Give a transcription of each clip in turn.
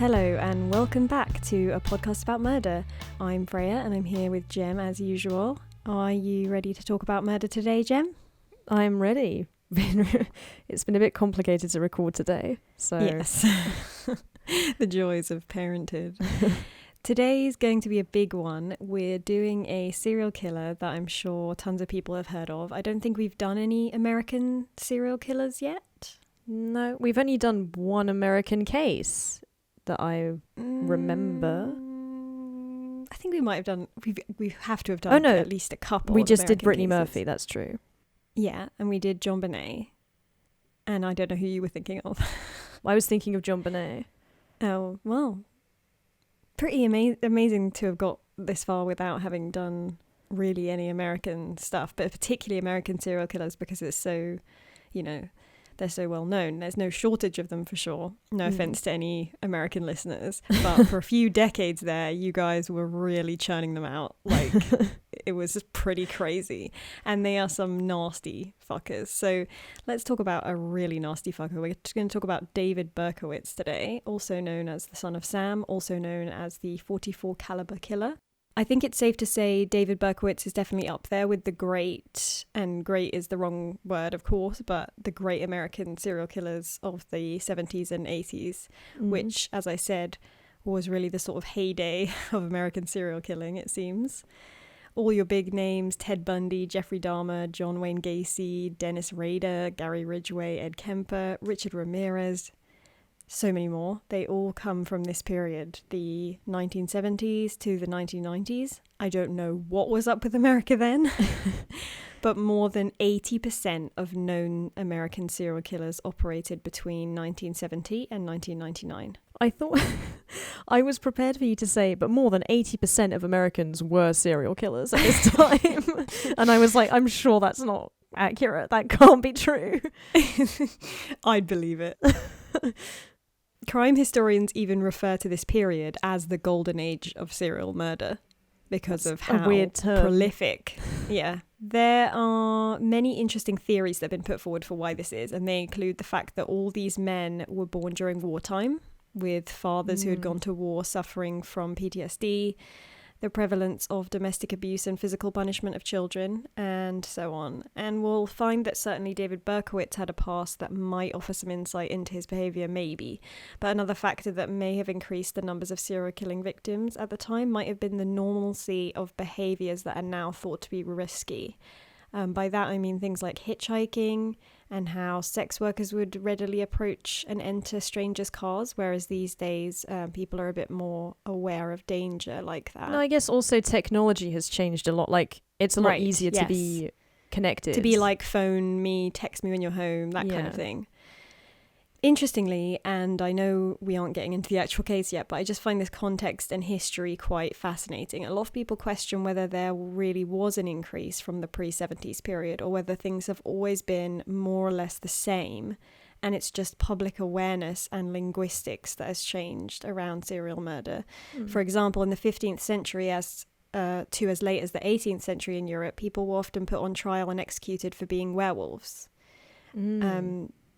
Hello and welcome back to a podcast about murder. I'm Freya and I'm here with Jem as usual. Are you ready to talk about murder today, Jem? I'm ready. It's been a bit complicated to record today, so... Yes. The joys of parenthood. Today's going to be a big one. We're doing a serial killer that I'm sure tons of people have heard of. I don't think we've done any American serial killers yet. No, we've only done one American case that I remember. I think we might have done... We have to have done at least a couple. We just American did Brittany cases. Murphy, that's true. Yeah, and we did John Bonet. And I don't know who you were thinking of. I was thinking of John Bonet. Oh, well, pretty amazing to have got this far without having done really any American stuff, but particularly American serial killers because it's so, they're so well known. There's no shortage of them for sure. No offense to any American listeners, but for a few decades there, you guys were really churning them out. Like, it was pretty crazy. And they are some nasty fuckers. So let's talk about a really nasty fucker. We're just going to talk about David Berkowitz today, also known as the Son of Sam, also known as the 44 caliber killer. I think it's safe to say David Berkowitz is definitely up there with the great, and great is the wrong word, of course, but the great American serial killers of the 70s and 80s, which, as I said, was really the sort of heyday of American serial killing, it seems. All your big names, Ted Bundy, Jeffrey Dahmer, John Wayne Gacy, Dennis Rader, Gary Ridgway, Ed Kemper, Richard Ramirez, so many more. They all come from this period, the 1970s to the 1990s. I don't know what was up with America then, but more than 80% of known American serial killers operated between 1970 and 1999. I thought I was prepared for you to say, but more than 80% of Americans were serial killers at this time. And I was like, I'm sure that's not accurate. That can't be true. I'd believe it. Crime historians even refer to this period as the golden age of serial murder because of how weird term. Prolific. Yeah. There are many interesting theories that have been put forward for why this is, and they include the fact that all these men were born during wartime, with fathers who had gone to war suffering from PTSD, the prevalence of domestic abuse and physical punishment of children, and so on. And we'll find that certainly David Berkowitz had a past that might offer some insight into his behaviour, maybe. But another factor that may have increased the numbers of serial killing victims at the time might have been the normalcy of behaviours that are now thought to be risky. By that I mean things like hitchhiking and how sex workers would readily approach and enter strangers' cars, whereas these days people are a bit more aware of danger like that. No, I guess also technology has changed a lot. Like, it's a lot easier to be connected. To be like, phone me, text me when you're home, that kind of thing. Interestingly, and I know we aren't getting into the actual case yet, but I just find this context and history quite fascinating. A lot of people question whether there really was an increase from the pre-70s period or whether things have always been more or less the same, and it's just public awareness and linguistics that has changed around serial murder. For example, in the 15th century, as late as the 18th century in Europe, people were often put on trial and executed for being werewolves.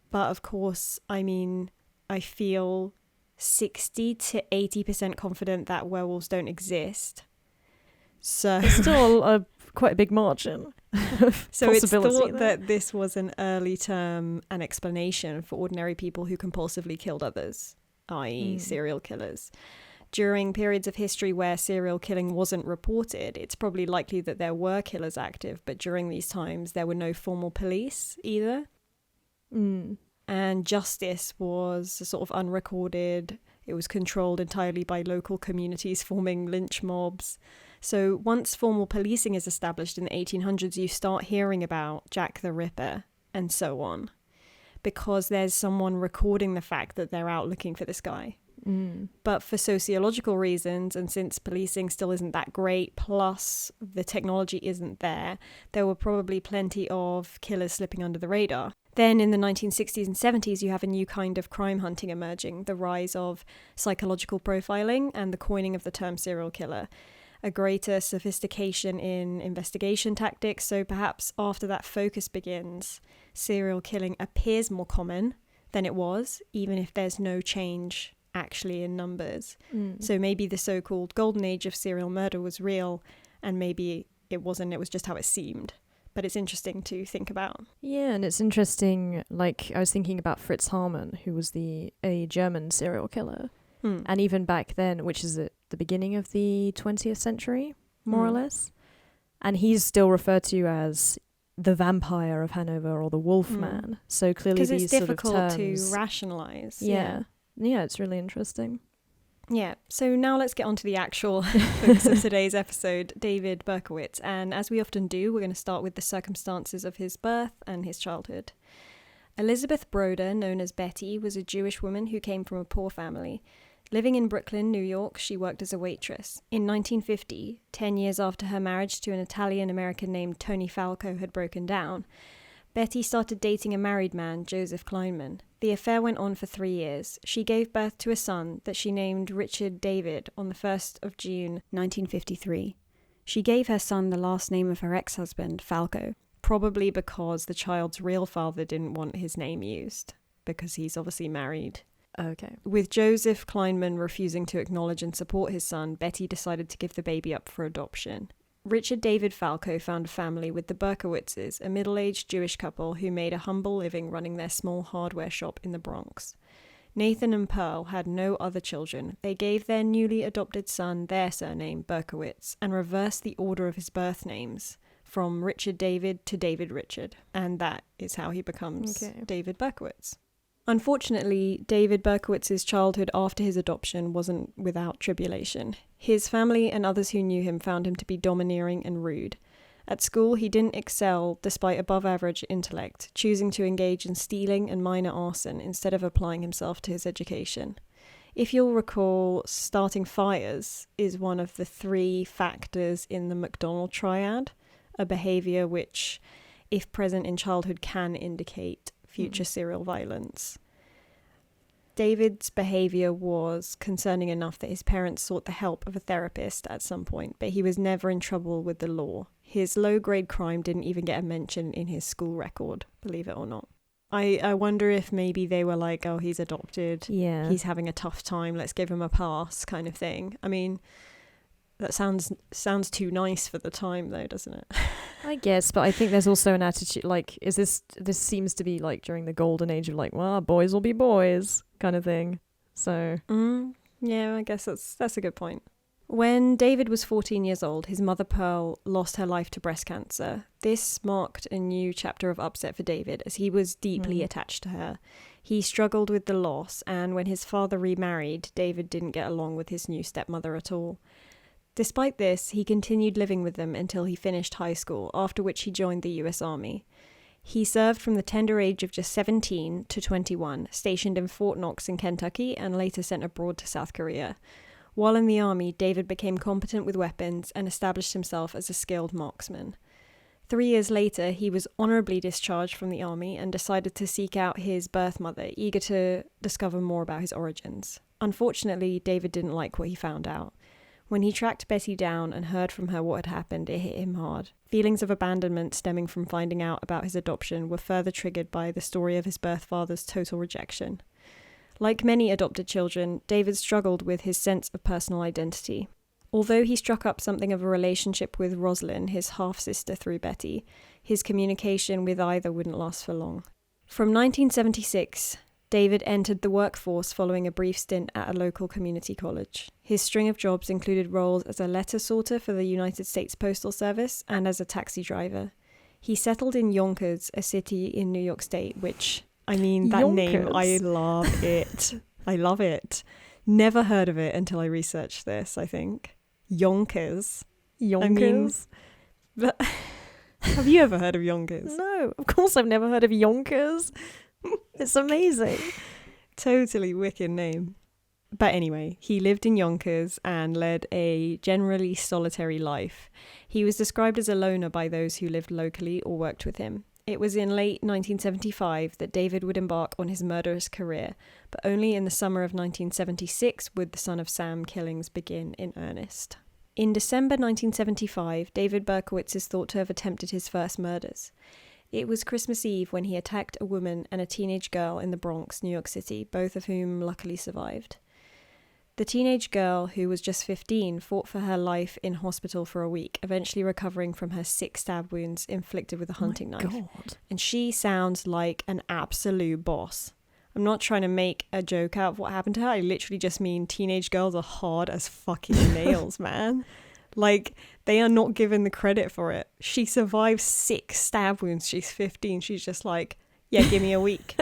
But of course, I mean, I feel 60 to 80% confident that werewolves don't exist. So it's still quite a big margin. So it's thought that this was an early term and explanation for ordinary people who compulsively killed others, i.e. serial killers. During periods of history where serial killing wasn't reported, it's probably likely that there were killers active, but during these times there were no formal police either. And justice was sort of unrecorded. It was controlled entirely by local communities forming lynch mobs. So once formal policing is established in the 1800s, you start hearing about Jack the Ripper and so on, because there's someone recording the fact that they're out looking for this guy. But for sociological reasons, and since policing still isn't that great, plus the technology isn't there, there were probably plenty of killers slipping under the radar. Then in the 1960s and 70s, you have a new kind of crime hunting emerging, the rise of psychological profiling and the coining of the term serial killer, a greater sophistication in investigation tactics. So perhaps after that focus begins, serial killing appears more common than it was, even if there's no change actually in numbers. Mm. So maybe the so-called golden age of serial murder was real, and maybe it wasn't, it was just how it seemed. But it's interesting to think about. Yeah, and it's interesting, like, I was thinking about Fritz Hamann, who was a German serial killer. And even back then, which is at the beginning of the 20th century, more or less. And he's still referred to as the vampire of Hanover or the wolf man. So clearly these it's sort of difficult terms... to rationalize. Yeah, it's really interesting. Yeah, so now let's get on to the actual focus of today's episode, David Berkowitz. And as we often do, we're going to start with the circumstances of his birth and his childhood. Elizabeth Broder, known as Betty, was a Jewish woman who came from a poor family. Living in Brooklyn, New York, she worked as a waitress. In 1950, 10 years after her marriage to an Italian-American named Tony Falco had broken down, Betty started dating a married man, Joseph Kleinman. The affair went on for 3 years. She gave birth to a son that she named Richard David on the 1st of June, 1953. She gave her son the last name of her ex-husband, Falco, probably because the child's real father didn't want his name used, because he's obviously married. Okay. With Joseph Kleinman refusing to acknowledge and support his son, Betty decided to give the baby up for adoption. Richard David Falco found a family with the Berkowitzes, a middle-aged Jewish couple who made a humble living running their small hardware shop in the Bronx. Nathan and Pearl had no other children. They gave their newly adopted son their surname, Berkowitz, and reversed the order of his birth names from Richard David to David Richard. And that is how he becomes David Berkowitz. Unfortunately, David Berkowitz's childhood after his adoption wasn't without tribulation. His family and others who knew him found him to be domineering and rude. At school, he didn't excel despite above-average intellect, choosing to engage in stealing and minor arson instead of applying himself to his education. If you'll recall, starting fires is one of the 3 factors in the McDonald triad, a behaviour which, if present in childhood, can indicate future serial violence. David's behaviour was concerning enough that his parents sought the help of a therapist at some point, but he was never in trouble with the law. His low-grade crime didn't even get a mention in his school record, believe it or not. I wonder if maybe they were like, oh, he's adopted, he's having a tough time, let's give him a pass kind of thing. I mean, that sounds too nice for the time though, doesn't it? I guess, but I think there's also an attitude, like, this seems to be like during the golden age of like, well, boys will be boys kind of thing. So yeah, I guess that's a good point. When David was 14 years old, his mother Pearl lost her life to breast cancer. This marked a new chapter of upset for David, as he was deeply attached to her. He struggled with the loss, and when his father remarried, David didn't get along with his new stepmother at all. Despite this, he continued living with them until he finished high school, after which he joined the US Army. He served from the tender age of just 17 to 21, stationed in Fort Knox in Kentucky, and later sent abroad to South Korea. While in the army, David became competent with weapons and established himself as a skilled marksman. 3 years later, he was honorably discharged from the army and decided to seek out his birth mother, eager to discover more about his origins. Unfortunately, David didn't like what he found out. When he tracked Betty down and heard from her what had happened, it hit him hard. Feelings of abandonment stemming from finding out about his adoption were further triggered by the story of his birth father's total rejection. Like many adopted children, David struggled with his sense of personal identity. Although he struck up something of a relationship with Rosalind, his half-sister through Betty, his communication with either wouldn't last for long. From 1976, David entered the workforce following a brief stint at a local community college. His string of jobs included roles as a letter sorter for the United States Postal Service and as a taxi driver. He settled in Yonkers, a city in New York State, which, I mean, that name, I love it. I love it. Never heard of it until I researched this, I think. Yonkers. Yonkers? I mean, have you ever heard of Yonkers? No, of course I've never heard of Yonkers. It's amazing. Totally wicked name. But anyway, he lived in Yonkers and led a generally solitary life. He was described as a loner by those who lived locally or worked with him. It was in late 1975 that David would embark on his murderous career, but only in the summer of 1976 would the Son of Sam killings begin in earnest. In December 1975, David Berkowitz is thought to have attempted his first murders. It was Christmas Eve when he attacked a woman and a teenage girl in the Bronx, New York City, both of whom luckily survived. The teenage girl, who was just 15, fought for her life in hospital for a week, eventually recovering from her 6 stab wounds inflicted with a hunting knife. God. And she sounds like an absolute boss. I'm not trying to make a joke out of what happened to her. I literally just mean teenage girls are hard as fucking nails, man. Like, they are not given the credit for it. She survived 6 stab wounds. She's 15. She's just like, yeah, give me a week.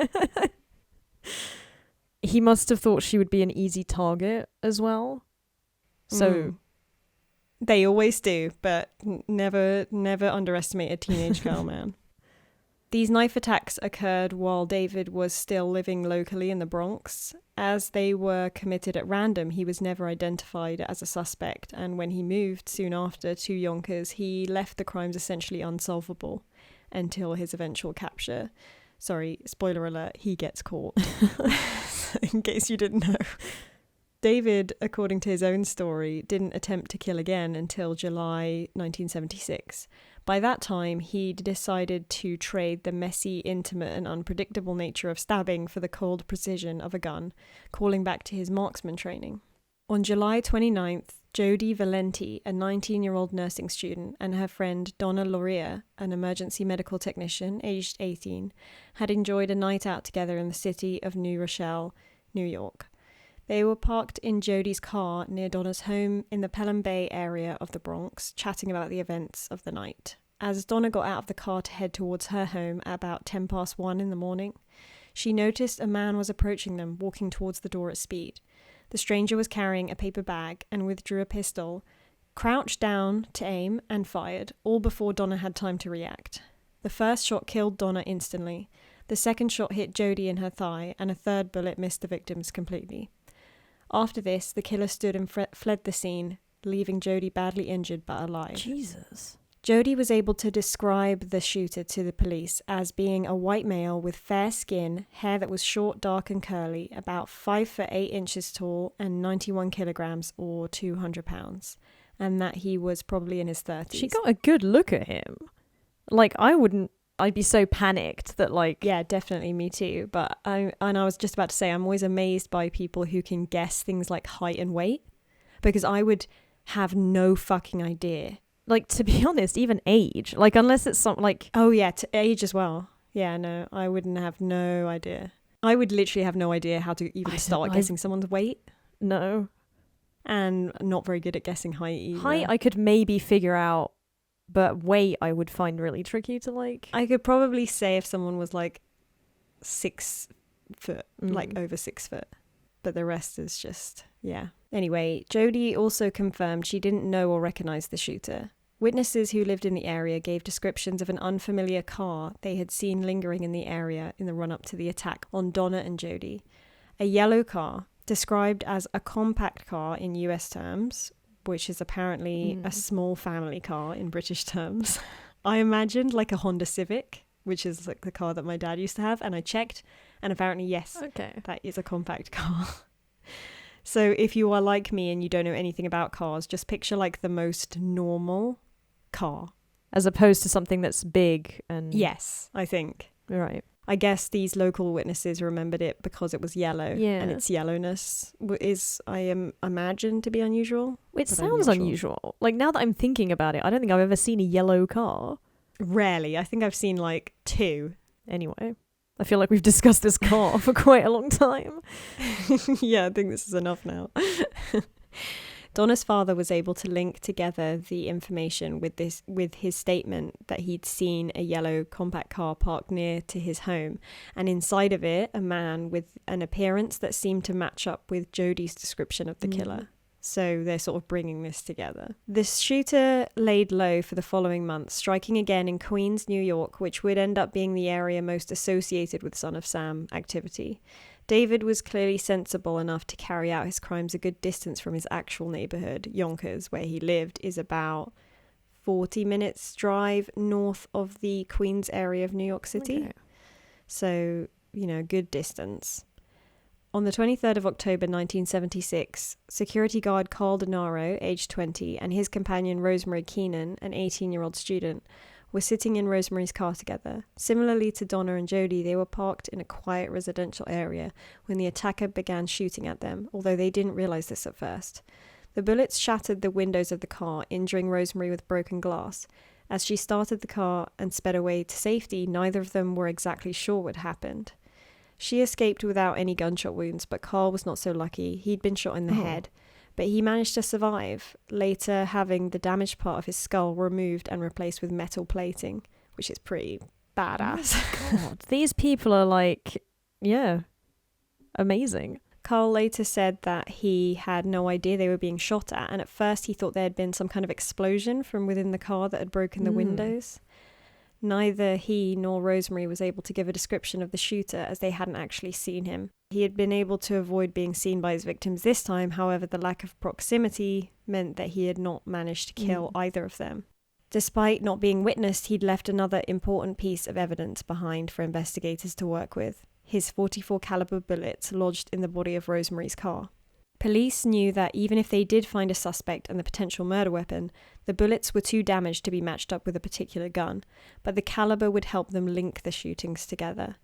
He must have thought she would be an easy target as well. So they always do, but never underestimate a teenage girl, man. These knife attacks occurred while David was still living locally in the Bronx. As they were committed at random, he was never identified as a suspect, and when he moved soon after to Yonkers, he left the crimes essentially unsolvable until his eventual capture. Sorry, spoiler alert, he gets caught. In case you didn't know. David, according to his own story, didn't attempt to kill again until July 1976. By that time, he'd decided to trade the messy, intimate and unpredictable nature of stabbing for the cold precision of a gun, calling back to his marksman training. On July 29th, Jody Valenti, a 19-year-old nursing student, and her friend Donna Loria, an emergency medical technician aged 18, had enjoyed a night out together in the city of New Rochelle, New York. They were parked in Jody's car near Donna's home in the Pelham Bay area of the Bronx, chatting about the events of the night. As Donna got out of the car to head towards her home at about 1:10 in the morning, she noticed a man was approaching them, walking towards the door at speed. The stranger was carrying a paper bag and withdrew a pistol, crouched down to aim and fired, all before Donna had time to react. The first shot killed Donna instantly. The second shot hit Jody in her thigh, and a third bullet missed the victims completely. After this, the killer stood and fled the scene, leaving Jody badly injured but alive. Jesus. Jody was able to describe the shooter to the police as being a white male with fair skin, hair that was short, dark and curly, about 5'8" tall and 91 kilograms or 200 pounds, and that he was probably in his 30s. She got a good look at him. Like, I'd be so panicked that, like... Yeah, definitely, me too. But I was just about to say, I'm always amazed by people who can guess things like height and weight, because I would have no fucking idea. Like, to be honest, even age. Like, unless it's something like... Oh, yeah, to age as well. Yeah, no, I wouldn't have no idea. I would literally have no idea how to even start guessing someone's weight. No. And not very good at guessing height either. Height I could maybe figure out, but weight I would find really tricky to, like... I could probably say if someone was, like, 6 foot, like over 6 foot. But the rest is just, yeah. Anyway, Jody also confirmed she didn't know or recognize the shooter. Witnesses who lived in the area gave descriptions of an unfamiliar car they had seen lingering in the area in the run-up to the attack on Donna and Jody. A yellow car, described as a compact car in US terms, which is apparently a small family car in British terms. I imagined like a Honda Civic, which is like the car that my dad used to have, and I checked, and apparently, yes, that is a compact car. So if you are like me and you don't know anything about cars, just picture like the most normal car. As opposed to something that's big and... Yes, I think. Right. I guess these local witnesses remembered it because it was yellow. Yeah. And its yellowness is, I imagine, to be unusual. It sounds unusual. Sure. Like, now that I'm thinking about it, I don't think I've ever seen a yellow car. Rarely. I think I've seen like 2. Anyway. I feel like we've discussed this car for quite a long time. Yeah, I think this is enough now. Donna's father was able to link together the information with his statement that he'd seen a yellow compact car parked near to his home, and inside of it, a man with an appearance that seemed to match up with Jody's description of the killer. So they're sort of bringing this together. The shooter laid low for the following month, striking again in Queens, New York, which would end up being the area most associated with Son of Sam activity. David was clearly sensible enough to carry out his crimes a good distance from his actual neighborhood. Yonkers, where he lived, is about 40 minutes drive north of the Queens area of New York City. Okay. So, good distance. On the 23rd of October 1976, security guard Carl Denaro, aged 20, and his companion Rosemary Keenan, an 18-year-old student, were sitting in Rosemary's car together. Similarly to Donna and Jody, they were parked in a quiet residential area when the attacker began shooting at them, although they didn't realize this at first. The bullets shattered the windows of the car, injuring Rosemary with broken glass. As she started the car and sped away to safety, neither of them were exactly sure what happened. She escaped without any gunshot wounds, but Carl was not so lucky. He'd been shot in the head, but he managed to survive, later having the damaged part of his skull removed and replaced with metal plating, which is pretty badass. Oh God, these people are like, yeah, amazing. Carl later said that he had no idea they were being shot at, and at first he thought there had been some kind of explosion from within the car that had broken the windows. Neither he nor Rosemary was able to give a description of the shooter, as they hadn't actually seen him. He had been able to avoid being seen by his victims this time, however, the lack of proximity meant that he had not managed to kill either of them. Despite not being witnessed, he'd left another important piece of evidence behind for investigators to work with: his .44 caliber bullets lodged in the body of Rosemary's car. Police knew that even if they did find a suspect and the potential murder weapon, the bullets were too damaged to be matched up with a particular gun, but the caliber would help them link the shootings together.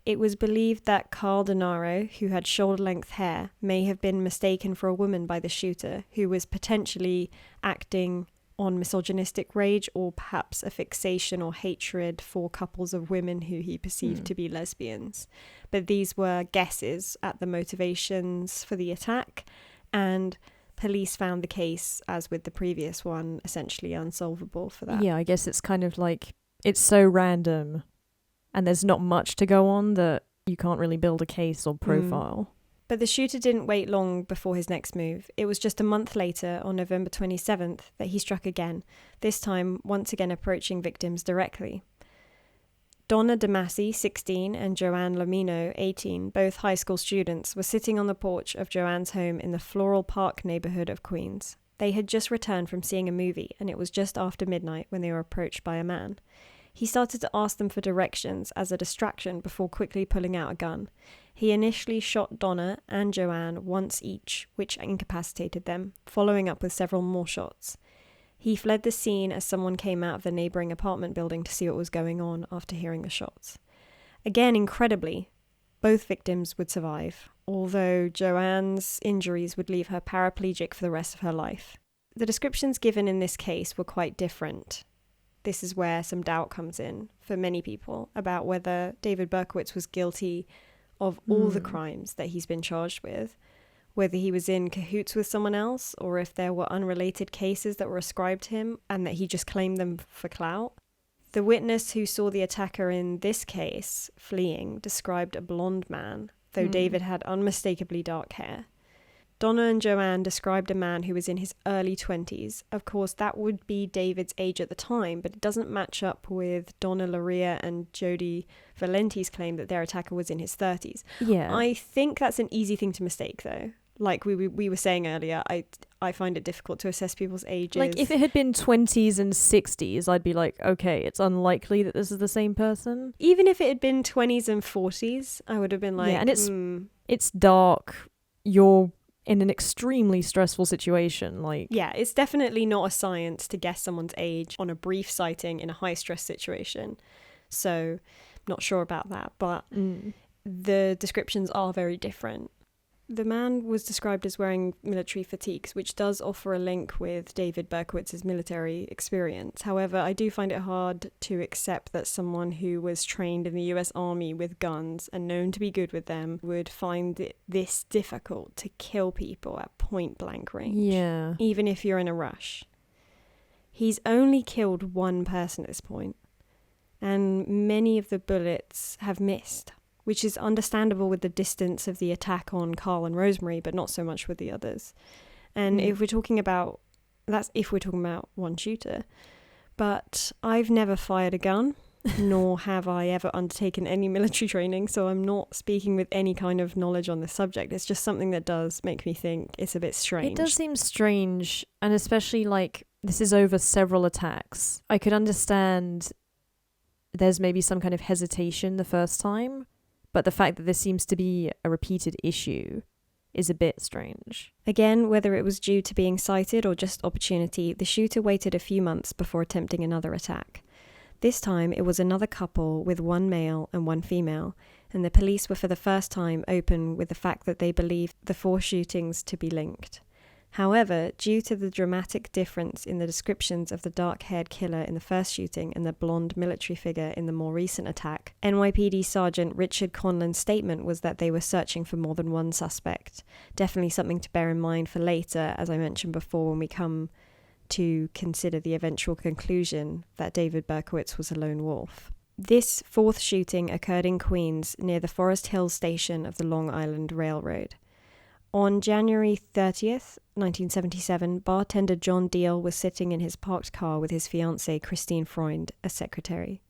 It was believed that Carl Denaro, who had shoulder-length hair, may have been mistaken for a woman by the shooter, who was potentially acting on misogynistic rage or perhaps a fixation or hatred for couples of women who he perceived to be lesbians. But these were guesses at the motivations for the attack, and police found the case, as with the previous one, essentially unsolvable for that. Yeah, I guess it's kind of like, it's so random and there's not much to go on that you can't really build a case or profile. But the shooter didn't wait long before his next move. It was just a month later, on November 27th, that he struck again, this time once again approaching victims directly. Donna DeMasi, 16, and Joanne Lamino, 18, both high school students, were sitting on the porch of Joanne's home in the Floral Park neighborhood of Queens. They had just returned from seeing a movie, and it was just after midnight when they were approached by a man. He started to ask them for directions as a distraction before quickly pulling out a gun. He initially shot Donna and Joanne once each, which incapacitated them, following up with several more shots. He fled the scene as someone came out of the neighbouring apartment building to see what was going on after hearing the shots. Again, incredibly, both victims would survive, although Joanne's injuries would leave her paraplegic for the rest of her life. The descriptions given in this case were quite different. This is where some doubt comes in for many people about whether David Berkowitz was guilty of all the crimes that he's been charged with, whether he was in cahoots with someone else, or if there were unrelated cases that were ascribed to him and that he just claimed them for clout. The witness who saw the attacker in this case fleeing described a blonde man, though David had unmistakably dark hair. Donna and Joanne described a man who was in his early 20s. Of course, that would be David's age at the time, but it doesn't match up with Donna Loria and Jody Valenti's claim that their attacker was in his 30s. Yeah. I think that's an easy thing to mistake, though. Like we were saying earlier, I find it difficult to assess people's ages. Like, if it had been 20s and 60s, I'd be like, okay, it's unlikely that this is the same person. Even if it had been 20s and 40s, I would have been like, yeah, and it's dark. You're in an extremely stressful situation. Like, yeah, it's definitely not a science to guess someone's age on a brief sighting in a high stress situation. So, not sure about that, but the descriptions are very different. The man was described as wearing military fatigues, which does offer a link with David Berkowitz's military experience. However, I do find it hard to accept that someone who was trained in the US Army with guns and known to be good with them would find it this difficult to kill people at point blank range. yeah. Even if you're in a rush. He's only killed one person at this point, and many of the bullets have missed, which is understandable with the distance of the attack on Carl and Rosemary, but not so much with the others. And if we're talking about, that's if we're talking about one shooter. But I've never fired a gun, nor have I ever undertaken any military training, so I'm not speaking with any kind of knowledge on the subject. It's just something that does make me think it's a bit strange. It does seem strange, and especially like this is over several attacks. I could understand there's maybe some kind of hesitation the first time, but the fact that this seems to be a repeated issue is a bit strange. Again, whether it was due to being sighted or just opportunity, the shooter waited a few months before attempting another attack. This time it was another couple with one male and one female, and the police were for the first time open with the fact that they believed the 4 shootings to be linked. However, due to the dramatic difference in the descriptions of the dark-haired killer in the first shooting and the blonde military figure in the more recent attack, NYPD Sergeant Richard Conlon's statement was that they were searching for more than one suspect. Definitely something to bear in mind for later, as I mentioned before, when we come to consider the eventual conclusion that David Berkowitz was a lone wolf. This 4th shooting occurred in Queens near the Forest Hill station of the Long Island Railroad. On January 30th, 1977, bartender John Deal was sitting in his parked car with his fiancée Christine Freund, a secretary.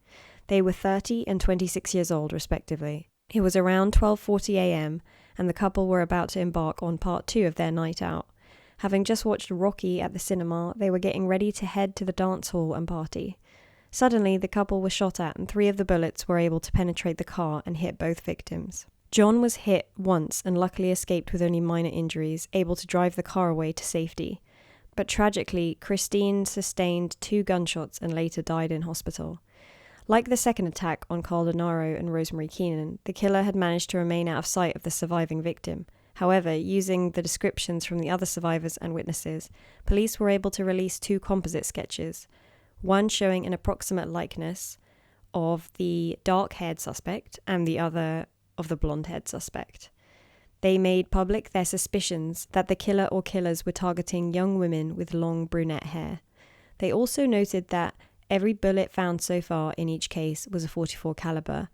They were 30 and 26 years old, respectively. It was around 12:40 a.m., and the couple were about to embark on part 2 of their night out. Having just watched Rocky at the cinema, they were getting ready to head to the dance hall and party. Suddenly, the couple was shot at, and 3 of the bullets were able to penetrate the car and hit both victims. John was hit once and luckily escaped with only minor injuries, able to drive the car away to safety. But tragically, Christine sustained 2 gunshots and later died in hospital. Like the second attack on Carl Denaro and Rosemary Keenan, the killer had managed to remain out of sight of the surviving victim. However, using the descriptions from the other survivors and witnesses, police were able to release 2 composite sketches, one showing an approximate likeness of the dark-haired suspect and the other of the blonde-haired suspect. They made public their suspicions that the killer or killers were targeting young women with long brunette hair. They also noted that every bullet found so far in each case was a .44 caliber,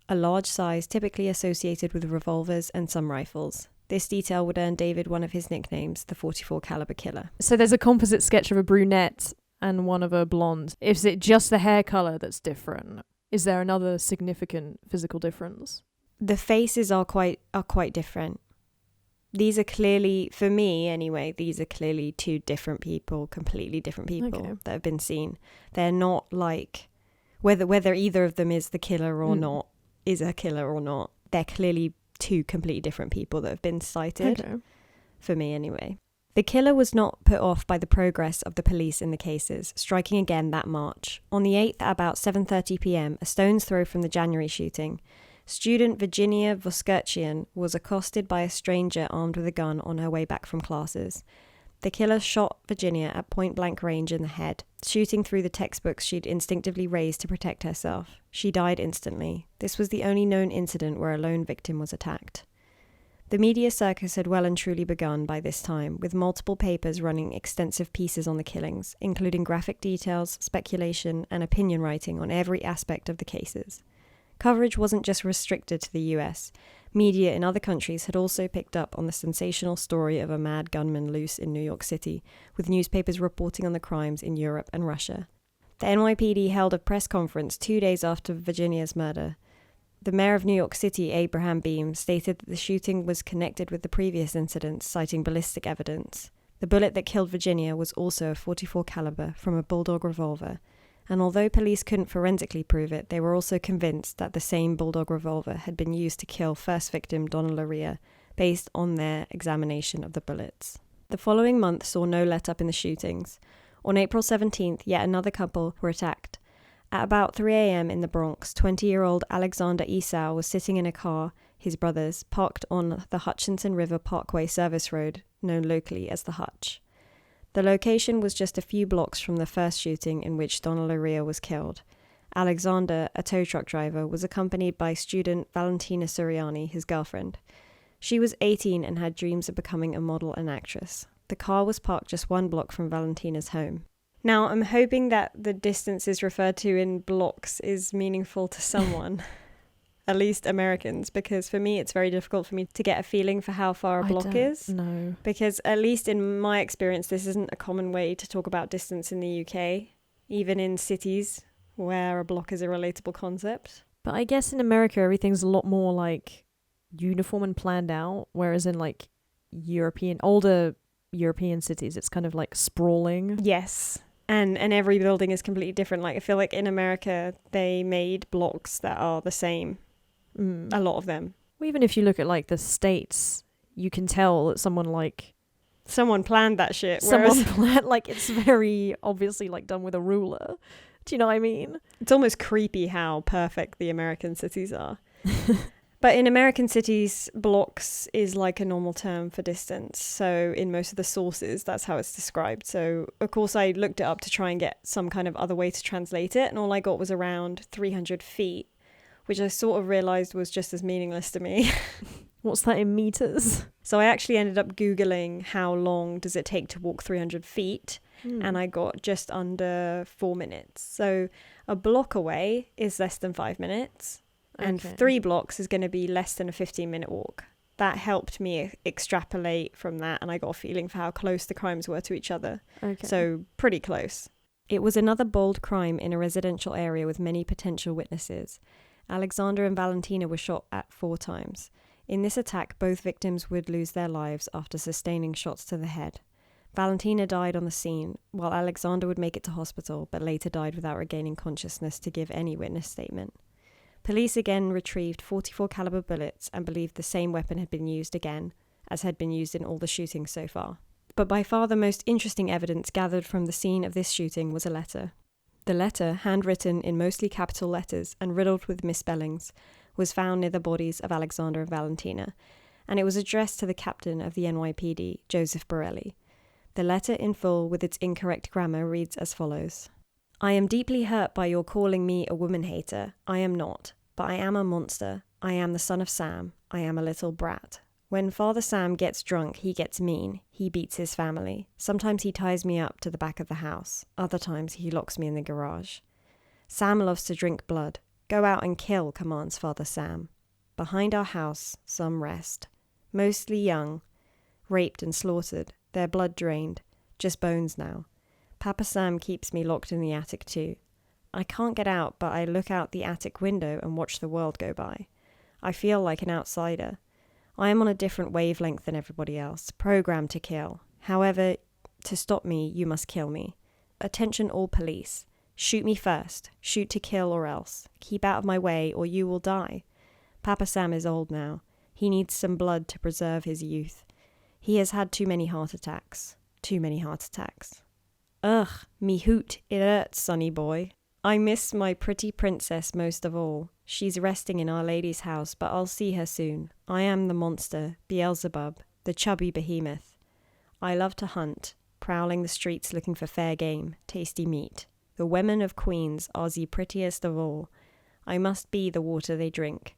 a large size typically associated with revolvers and some rifles. This detail would earn David one of his nicknames, the .44 caliber killer. So there's a composite sketch of a brunette and one of a blonde. Is it just the hair colour that's different? Is there another significant physical difference? The faces are quite different. These are clearly, for me anyway, these are clearly 2 different people, completely different people that have been seen. They're not like, whether either of them is the killer or not, is a killer or not, they're clearly 2 completely different people that have been cited, for me anyway. The killer was not put off by the progress of the police in the cases, striking again that March. On the 8th at about 7:30 p.m, a stone's throw from the January shooting, student Virginia Voskirchian was accosted by a stranger armed with a gun on her way back from classes. The killer shot Virginia at point-blank range in the head, shooting through the textbooks she'd instinctively raised to protect herself. She died instantly. This was the only known incident where a lone victim was attacked. The media circus had well and truly begun by this time, with multiple papers running extensive pieces on the killings, including graphic details, speculation, and opinion writing on every aspect of the cases. Coverage wasn't just restricted to the US. Media in other countries had also picked up on the sensational story of a mad gunman loose in New York City, with newspapers reporting on the crimes in Europe and Russia. The NYPD held a press conference 2 days after Virginia's murder. The mayor of New York City, Abraham Beame, stated that the shooting was connected with the previous incidents, citing ballistic evidence. The bullet that killed Virginia was also a .44 caliber from a bulldog revolver, and although police couldn't forensically prove it, they were also convinced that the same bulldog revolver had been used to kill first victim Donna Luria, based on their examination of the bullets. The following month saw no let-up in the shootings. On April 17th, yet another couple were attacked. At about 3 a.m. in the Bronx, 20-year-old Alexander Esau was sitting in a car, his brother's, parked on the Hutchinson River Parkway service road, known locally as the Hutch. The location was just a few blocks from the first shooting in which Donna Luria was killed. Alexander, a tow truck driver, was accompanied by student Valentina Suriani, his girlfriend. She was 18 and had dreams of becoming a model and actress. The car was parked just 1 block from Valentina's home. Now, I'm hoping that the distances referred to in blocks is meaningful to someone, at least Americans, because for me, it's very difficult for me to get a feeling for how far a block is. No. Because at least in my experience, this isn't a common way to talk about distance in the UK, even in cities where a block is a relatable concept. But I guess in America, everything's a lot more like uniform and planned out, whereas in like older European cities, it's kind of like sprawling. Yes. And every building is completely different. Like, I feel like in America, they made blocks that are the same. A lot of them. Well, even if you look at like the States, you can tell that someone planned that shit. Someone planned, like, it's very obviously like done with a ruler. Do you know what I mean? It's almost creepy how perfect the American cities are. But in American cities, blocks is like a normal term for distance. So in most of the sources, that's how it's described. So, of course, I looked it up to try and get some kind of other way to translate it. And all I got was around 300 feet, which I sort of realised was just as meaningless to me. What's that in meters? So I actually ended up Googling how long does it take to walk 300 feet. And I got just under 4 minutes. So a block away is less than 5 minutes. And 3 blocks is going to be less than a 15-minute walk. That helped me extrapolate from that, and I got a feeling for how close the crimes were to each other. Okay. So pretty close. It was another bold crime in a residential area with many potential witnesses. Alexander and Valentina were shot at 4 times. In this attack, both victims would lose their lives after sustaining shots to the head. Valentina died on the scene, while Alexander would make it to hospital, but later died without regaining consciousness to give any witness statement. Police again retrieved 44 caliber bullets and believed the same weapon had been used again, as had been used in all the shootings so far. But by far the most interesting evidence gathered from the scene of this shooting was a letter. The letter, handwritten in mostly capital letters and riddled with misspellings, was found near the bodies of Alexander and Valentina, and it was addressed to the captain of the NYPD, Joseph Borelli. The letter in full with its incorrect grammar reads as follows. I am deeply hurt by your calling me a woman hater. I am not, but I am a monster. I am the son of Sam. I am a little brat. When Father Sam gets drunk, he gets mean. He beats his family. Sometimes he ties me up to the back of the house. Other times he locks me in the garage. Sam loves to drink blood. Go out and kill, commands Father Sam. Behind our house, some rest. Mostly young. Raped and slaughtered. Their blood drained. Just bones now. Papa Sam keeps me locked in the attic too. I can't get out, but I look out the attic window and watch the world go by. I feel like an outsider. I am on a different wavelength than everybody else, programmed to kill. However, to stop me, you must kill me. Attention all police. Shoot me first. Shoot to kill or else. Keep out of my way or you will die. Papa Sam is old now. He needs some blood to preserve his youth. He has had too many heart attacks. Too many heart attacks. Ugh, me hoot, it hurts, sonny boy. I miss my pretty princess most of all. She's resting in Our Lady's house, but I'll see her soon. I am the monster, Beelzebub, the chubby behemoth. I love to hunt, prowling the streets looking for fair game, tasty meat. The women of Queens are the prettiest of all. I must be the water they drink.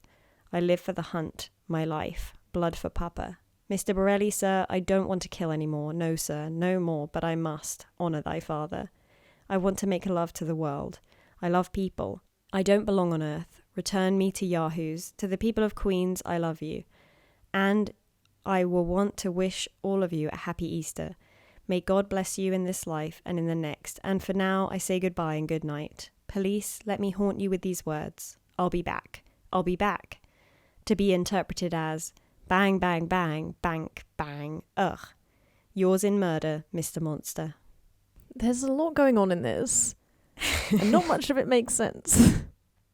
I live for the hunt, my life, blood for Papa. Mr. Borelli, sir, I don't want to kill any more. No, sir, no more, but I must. Honour thy father. I want to make love to the world. I love people. I don't belong on earth. Return me to Yahoos. To the people of Queens, I love you. And I will want to wish all of you a happy Easter. May God bless you in this life and in the next. And for now, I say goodbye and good night. Police, let me haunt you with these words. I'll be back. I'll be back. To be interpreted as... Bang, bang, bang, bank, bang, ugh. Yours in murder, Mr. Monster. There's a lot going on in this. And not much of it makes sense.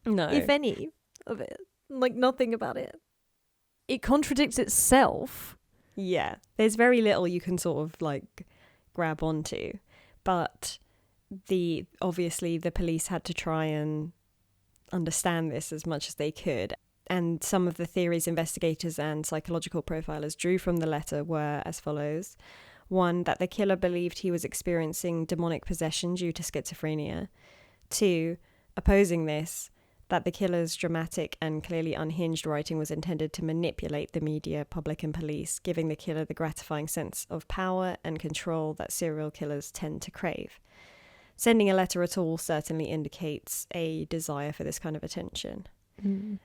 No. If any of it. Like, nothing about it. It contradicts itself. Yeah. There's very little you can sort of, like, grab onto. But obviously the police had to try and understand this as much as they could. And some of the theories investigators and psychological profilers drew from the letter were as follows. 1, that the killer believed he was experiencing demonic possession due to schizophrenia. 2, opposing this, that the killer's dramatic and clearly unhinged writing was intended to manipulate the media, public and police, giving the killer the gratifying sense of power and control that serial killers tend to crave. Sending a letter at all certainly indicates a desire for this kind of attention.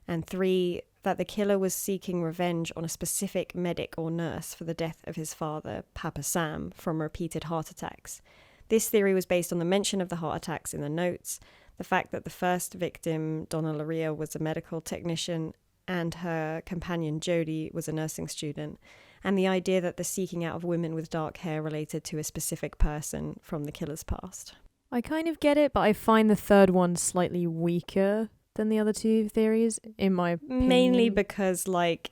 And 3, that the killer was seeking revenge on a specific medic or nurse for the death of his father, Papa Sam, from repeated heart attacks. This theory was based on the mention of the heart attacks in the notes, the fact that the first victim, Donna Loria, was a medical technician and her companion Jodie was a nursing student, and the idea that the seeking out of women with dark hair related to a specific person from the killer's past. I kind of get it, but I find the third one slightly weaker than the other 2 theories, in my opinion. Mainly because, like,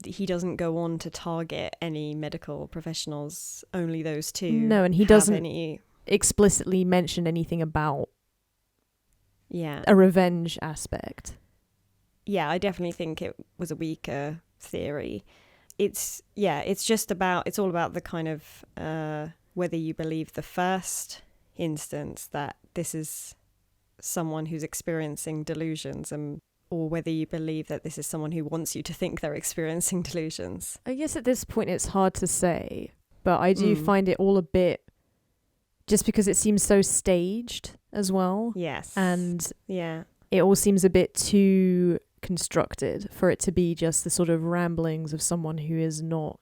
he doesn't go on to target any medical professionals, only those 2. No, and he doesn't explicitly mention anything about a revenge aspect. Yeah, I definitely think it was a weaker theory. It's all about the kind of whether you believe the first instance that this is someone who's experiencing delusions, or whether you believe that this is someone who wants you to think they're experiencing delusions. I guess at this point it's hard to say, but I do find it all a bit, just because it seems so staged as well. Yes. And yeah, it all seems a bit too constructed for it to be just the sort of ramblings of someone who is not.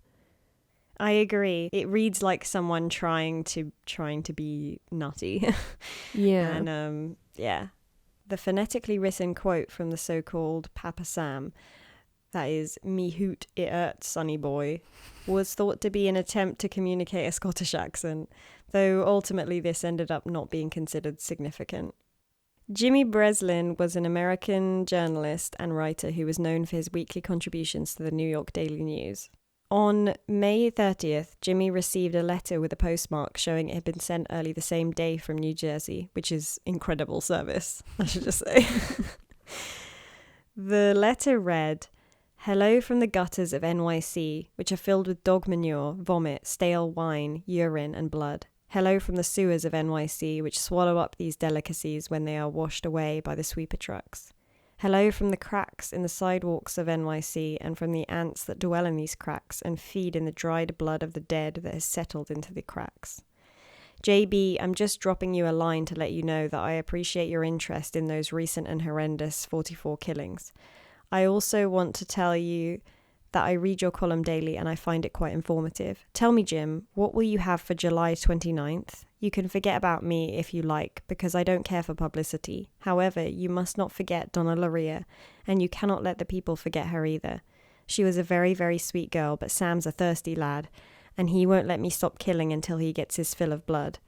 I agree. It reads like someone trying to be nutty. Yeah. And the phonetically written quote from the so-called Papa Sam, that is, "Me hoot it 'urt, sonny boy," was thought to be an attempt to communicate a Scottish accent, though ultimately this ended up not being considered significant. Jimmy Breslin was an American journalist and writer who was known for his weekly contributions to the New York Daily News. On May 30th, Jimmy received a letter with a postmark showing it had been sent early the same day from New Jersey, which is incredible service, I should just say. The letter read, "Hello from the gutters of NYC, which are filled with dog manure, vomit, stale wine, urine, and blood. Hello from the sewers of NYC, which swallow up these delicacies when they are washed away by the sweeper trucks. Hello from the cracks in the sidewalks of NYC and from the ants that dwell in these cracks and feed in the dried blood of the dead that has settled into the cracks. JB, I'm just dropping you a line to let you know that I appreciate your interest in those recent and horrendous 44 killings. I also want to tell you that I read your column daily and I find it quite informative. Tell me, Jim, what will you have for July 29th? You can forget about me if you like, because I don't care for publicity. However, you must not forget Donna Luria, and you cannot let the people forget her either. She was a very, very sweet girl, but Sam's a thirsty lad, and he won't let me stop killing until he gets his fill of blood.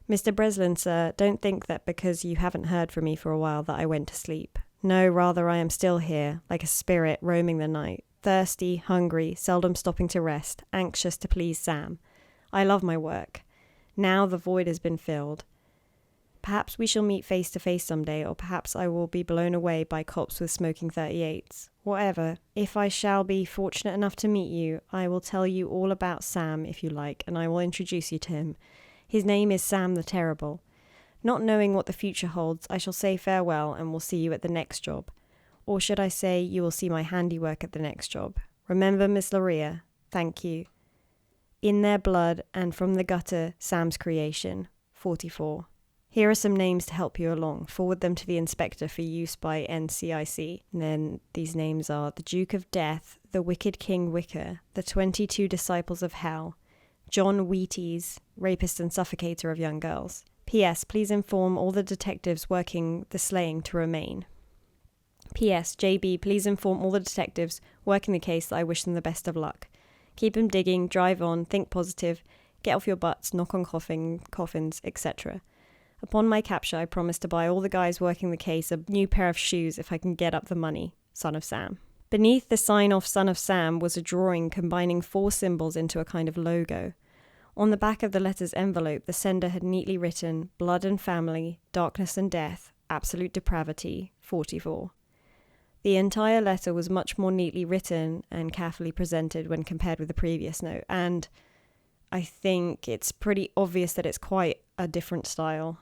Mr. Breslin, sir, don't think that because you haven't heard from me for a while that I went to sleep. No, rather I am still here, like a spirit roaming the night, thirsty, hungry, seldom stopping to rest, anxious to please Sam. I love my work. Now the void has been filled. Perhaps we shall meet face to face someday, or perhaps I will be blown away by cops with smoking 38s. Whatever, if I shall be fortunate enough to meet you, I will tell you all about Sam if you like, and I will introduce you to him. His name is Sam the Terrible. Not knowing what the future holds, I shall say farewell and will see you at the next job. Or should I say, you will see my handiwork at the next job. Remember, Miss Luria. Thank you. In their blood and from the gutter, Sam's creation. 44. Here are some names to help you along. Forward them to the inspector for use by NCIC. And then these names are the Duke of Death, the Wicked King Wicker, the 22 Disciples of Hell, John Wheaties, rapist and suffocator of young girls. P.S. Please inform all the detectives working the slaying to remain. P.S. JB, please inform all the detectives working the case that I wish them the best of luck. Keep them digging, drive on, think positive, get off your butts, knock on coffins, etc. Upon my capture, I promise to buy all the guys working the case a new pair of shoes if I can get up the money. Son of Sam. Beneath the sign-off Son of Sam was a drawing combining 4 symbols into a kind of logo. On the back of the letter's envelope, the sender had neatly written, Blood and Family, Darkness and Death, Absolute Depravity, 44. The entire letter was much more neatly written and carefully presented when compared with the previous note, and I think it's pretty obvious that it's quite a different style.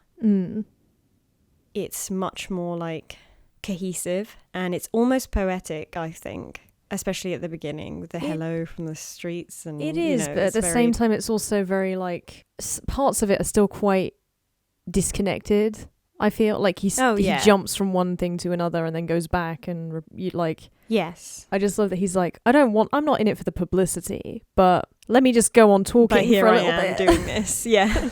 It's much more like cohesive, and it's almost poetic, I think, especially at the beginning with the hello from the streets. And it is, but at the same time it's also very like parts of it are still quite disconnected. I feel like he jumps from one thing to another and then goes back and yes. I just love that he's like, I'm not in it for the publicity, but let me just go on talking for a little bit. Doing this. Yeah.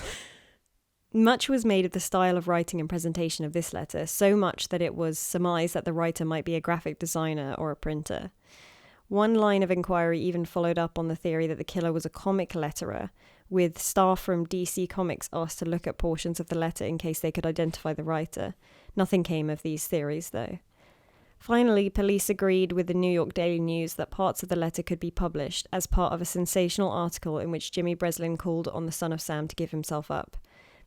Much was made of the style of writing and presentation of this letter, so much that it was surmised that the writer might be a graphic designer or a printer. One line of inquiry even followed up on the theory that the killer was a comic letterer, with staff from DC Comics asked to look at portions of the letter in case they could identify the writer. Nothing came of these theories, though. Finally, police agreed with the New York Daily News that parts of the letter could be published as part of a sensational article in which Jimmy Breslin called on the Son of Sam to give himself up.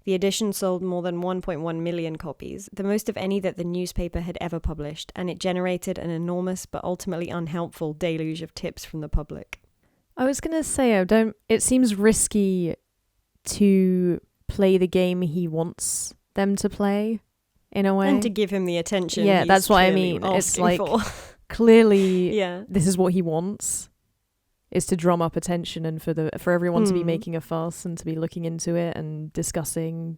The edition sold more than 1.1 million copies, the most of any that the newspaper had ever published, and it generated an enormous but ultimately unhelpful deluge of tips from the public. I was going to say, it seems risky to play the game he wants them to play, in a way. And to give him the attention. Yeah, that's what I mean. It's like, clearly, this is what he wants, is to drum up attention and for everyone to be making a fuss and to be looking into it and discussing.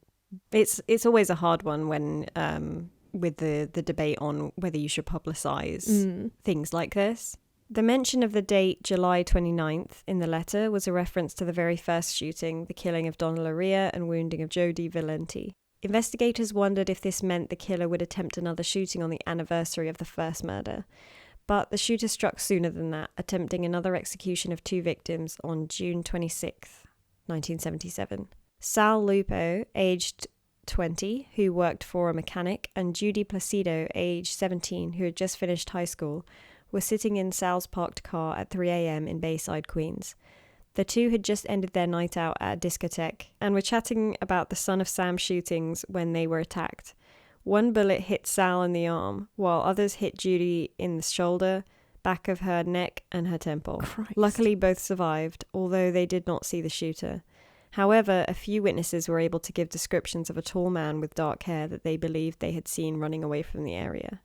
It's always a hard one when with the debate on whether you should publicise things like this. The mention of the date July 29th in the letter was a reference to the very first shooting, the killing of Donna Luria and wounding of Jodi Valenti. Investigators wondered if this meant the killer would attempt another shooting on the anniversary of the first murder. But the shooter struck sooner than that, attempting another execution of 2 victims on June 26th, 1977. Sal Lupo, aged 20, who worked for a mechanic, and Judy Placido, aged 17, who had just finished high school, were sitting in Sal's parked car at 3 a.m. in Bayside, Queens. The two had just ended their night out at a discotheque and were chatting about the Son of Sam shootings when they were attacked. One bullet hit Sal in the arm, while others hit Judy in the shoulder, back of her neck, and her temple. Christ. Luckily, both survived, although they did not see the shooter. However, a few witnesses were able to give descriptions of a tall man with dark hair that they believed they had seen running away from the area.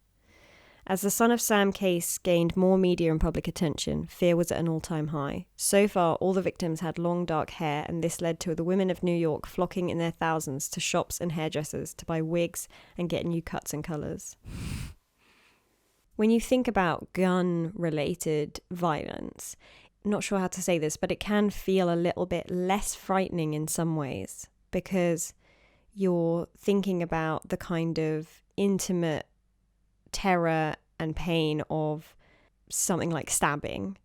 As the Son of Sam case gained more media and public attention, fear was at an all-time high. So far, all the victims had long dark hair, and this led to the women of New York flocking in their thousands to shops and hairdressers to buy wigs and get new cuts and colours. When you think about gun-related violence, I'm not sure how to say this, but it can feel a little bit less frightening in some ways because you're thinking about the kind of intimate terror and pain of something like stabbing.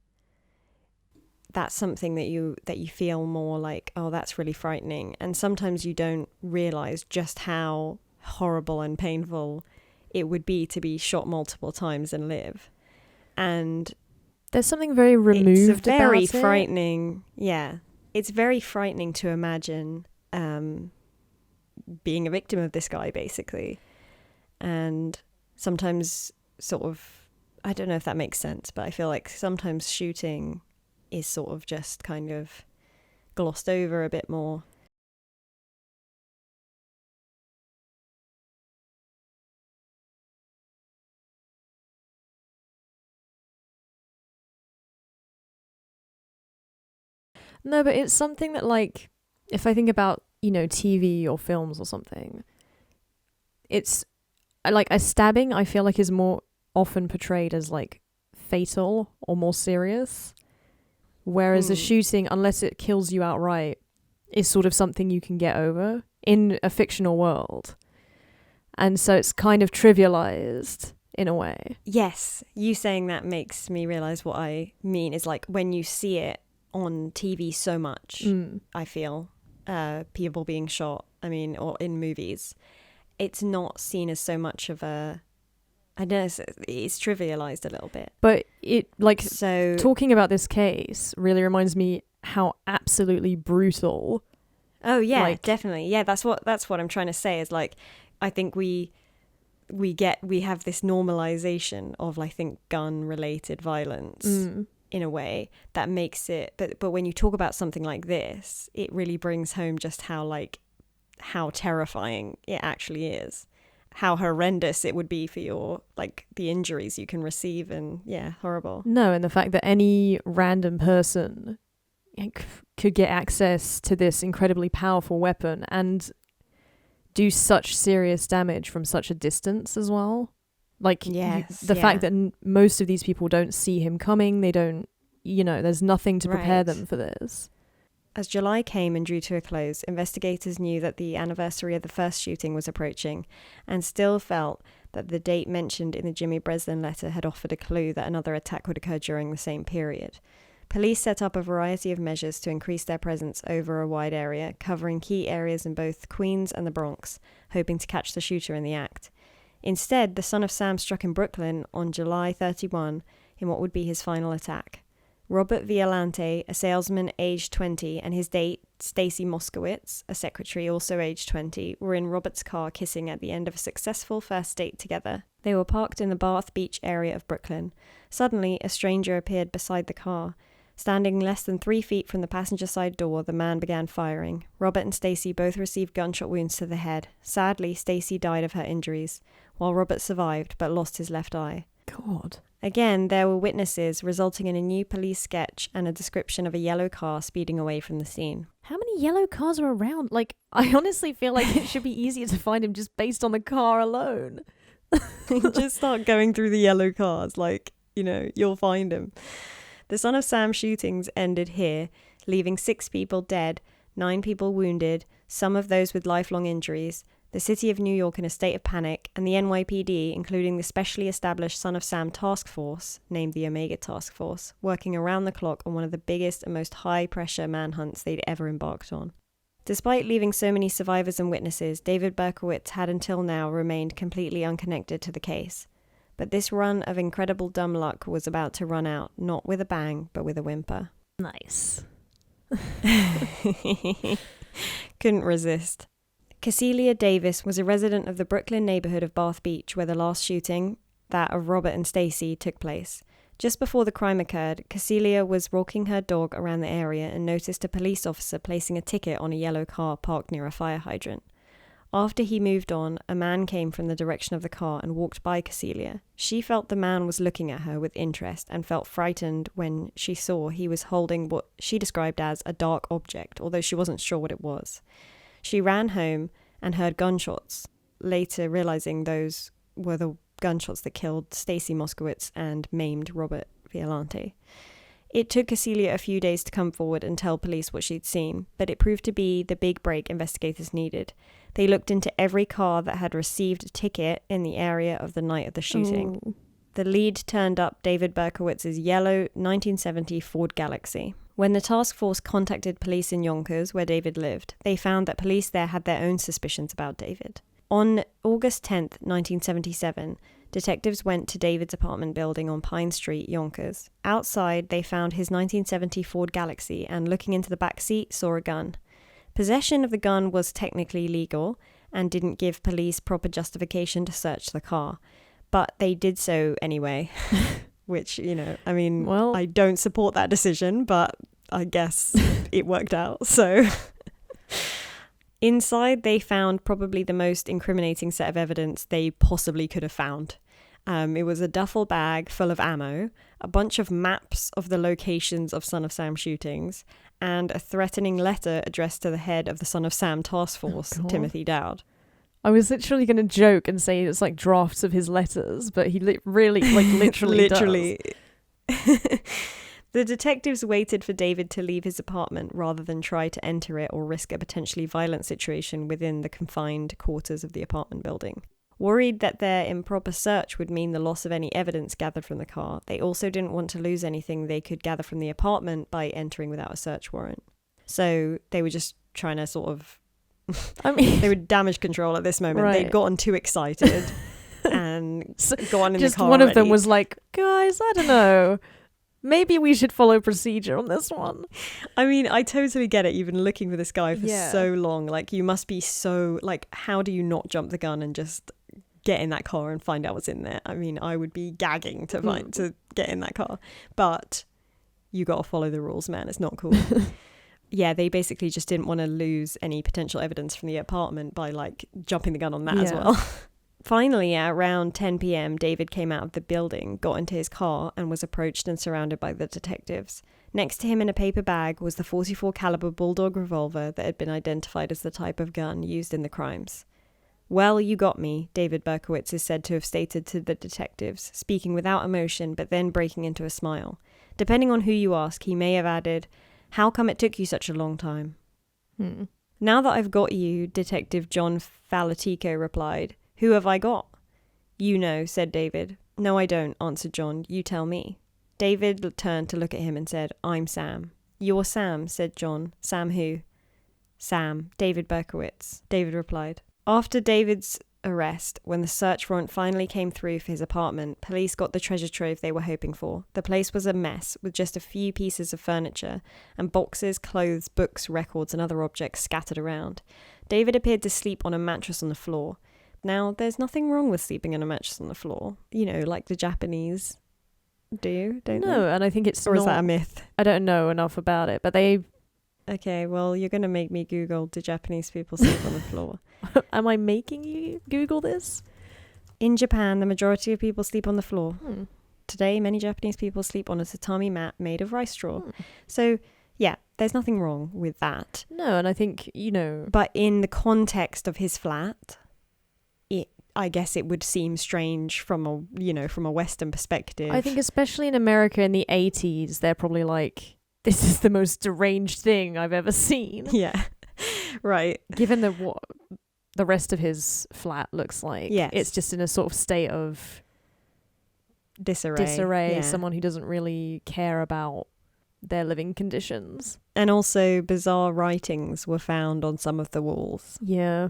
That's something that you feel more like, oh, that's really frightening. And sometimes you don't realize just how horrible and painful it would be to be shot multiple times and live. And there's something very removed it's very about frightening. Yeah, it's very frightening to imagine being a victim of this guy, basically. And sometimes sort of, I don't know if that makes sense, but I feel like sometimes shooting is sort of just kind of glossed over a bit more. No, but it's something that, like, if I think about, TV or films or something, it's like a stabbing, I feel like, is more often portrayed as like fatal or more serious, whereas a shooting, unless it kills you outright, is sort of something you can get over in a fictional world. And so it's kind of trivialized in a way. Yes, you saying that makes me realize what I mean is like when you see it on TV so much, I feel people being shot, or in movies, it's not seen as so much of a, I don't know, it's trivialized a little bit. But talking about this case really reminds me how absolutely brutal. Oh yeah, definitely. Yeah, that's what I'm trying to say is like, I think we have this normalization of, I think, gun related violence in a way that makes it, but when you talk about something like this, it really brings home just how terrifying it actually is, how horrendous it would be for your, like, the injuries you can receive, and horrible. No, and the fact that any random person could get access to this incredibly powerful weapon and do such serious damage from such a distance as well. Like, the fact that most of these people don't see him coming, they don't, there's nothing to prepare them for this. As July came and drew to a close, investigators knew that the anniversary of the first shooting was approaching and still felt that the date mentioned in the Jimmy Breslin letter had offered a clue that another attack would occur during the same period. Police set up a variety of measures to increase their presence over a wide area, covering key areas in both Queens and the Bronx, hoping to catch the shooter in the act. Instead, the Son of Sam struck in Brooklyn on July 31 in what would be his final attack. Robert Violante, a salesman aged 20, and his date, Stacy Moskowitz, a secretary also aged 20, were in Robert's car kissing at the end of a successful first date together. They were parked in the Bath Beach area of Brooklyn. Suddenly, a stranger appeared beside the car. Standing less than 3 feet from the passenger side door, the man began firing. Robert and Stacy both received gunshot wounds to the head. Sadly, Stacy died of her injuries, while Robert survived but lost his left eye. God. Again, there were witnesses, resulting in a new police sketch and a description of a yellow car speeding away from the scene. How many yellow cars are around? Like, I honestly feel like it should be easier to find him just based on the car alone. Just start going through the yellow cars, like, you'll find him. The Son of Sam shootings ended here, leaving 6 people dead, 9 people wounded, some of those with lifelong injuries, the city of New York in a state of panic, and the NYPD, including the specially established Son of Sam Task Force, named the Omega Task Force, working around the clock on one of the biggest and most high-pressure manhunts they'd ever embarked on. Despite leaving so many survivors and witnesses, David Berkowitz had until now remained completely unconnected to the case. But this run of incredible dumb luck was about to run out, not with a bang, but with a whimper. Nice. Couldn't resist. Cecilia Davis was a resident of the Brooklyn neighborhood of Bath Beach where the last shooting, that of Robert and Stacy, took place. Just before the crime occurred, Cecilia was walking her dog around the area and noticed a police officer placing a ticket on a yellow car parked near a fire hydrant. After he moved on, a man came from the direction of the car and walked by Cecilia. She felt the man was looking at her with interest and felt frightened when she saw he was holding what she described as a dark object, although she wasn't sure what it was. She ran home and heard gunshots, later realizing those were the gunshots that killed Stacy Moskowitz and maimed Robert Violante. It took Cecilia a few days to come forward and tell police what she'd seen, but it proved to be the big break investigators needed. They looked into every car that had received a ticket in the area of the night of the shooting. Ooh. The lead turned up David Berkowitz's yellow 1970 Ford Galaxy. When the task force contacted police in Yonkers, where David lived, they found that police there had their own suspicions about David. On August 10th, 1977, detectives went to David's apartment building on Pine Street, Yonkers. Outside, they found his 1970 Ford Galaxy and, looking into the back seat, saw a gun. Possession of the gun was technically legal and didn't give police proper justification to search the car, but they did so anyway. Which, well, I don't support that decision, but I guess it worked out. So inside, they found probably the most incriminating set of evidence they possibly could have found. It was a duffel bag full of ammo, a bunch of maps of the locations of Son of Sam shootings, and a threatening letter addressed to the head of the Son of Sam Task Force, Timothy Dowd. I was literally going to joke and say it's like drafts of his letters, but he literally literally does. The detectives waited for David to leave his apartment rather than try to enter it or risk a potentially violent situation within the confined quarters of the apartment building. Worried that their improper search would mean the loss of any evidence gathered from the car, they also didn't want to lose anything they could gather from the apartment by entering without a search warrant. So they were just trying to sort of they were damage control at this moment. Right. They'd gotten too excited and gone in just the car one already. of them was like, guys, I don't know, maybe we should follow procedure on this one. I totally get it. You've been looking for this guy for Yeah. so long. Like, you must be so, like, how do you not jump the gun and just get in that car and find out what's in there? I would be gagging to get in that car. But you got to follow the rules, man. It's not cool. Yeah, they basically just didn't want to lose any potential evidence from the apartment by, like, jumping the gun on that as well. Finally, at around 10 p.m., David came out of the building, got into his car, and was approached and surrounded by the detectives. Next to him in a paper bag was the .44 caliber Bulldog revolver that had been identified as the type of gun used in the crimes. "Well, you got me," David Berkowitz is said to have stated to the detectives, speaking without emotion but then breaking into a smile. Depending on who you ask, he may have added, "How come it took you such a long time?" "Now that I've got you," Detective John Falatico replied, "who have I got?" "You know," said David. "No, I don't," answered John. "You tell me." David turned to look at him and said, "I'm Sam." "You're Sam," said John. "Sam who?" "Sam, David Berkowitz," David replied. After David's arrest, when the search warrant finally came through for his apartment, police got the treasure trove they were hoping for. The place was a mess, with just a few pieces of furniture and boxes, clothes, books, records and other objects scattered around. David appeared to sleep on a mattress on the floor. Now, there's nothing wrong with sleeping on a mattress on the floor. You know, like the Japanese do, don't they? No, and I think it's Or is that a myth? I don't know enough about it, but they... Okay, well, you're going to make me Google, do Japanese people sleep on the floor? Am I making you Google this? In Japan, the majority of people sleep on the floor. Today, many Japanese people sleep on a tatami mat made of rice straw. So, yeah, there's nothing wrong with that. No, and I think, you know... But in the context of his flat, I guess it would seem strange from a Western perspective. I think especially in America in the 80s, they're probably like, this is the most deranged thing I've ever seen. Yeah, right. Given what the rest of his flat looks like. Yes. It's just in a sort of state of disarray. Yeah. Someone who doesn't really care about their living conditions. And also bizarre writings were found on some of the walls. Yeah.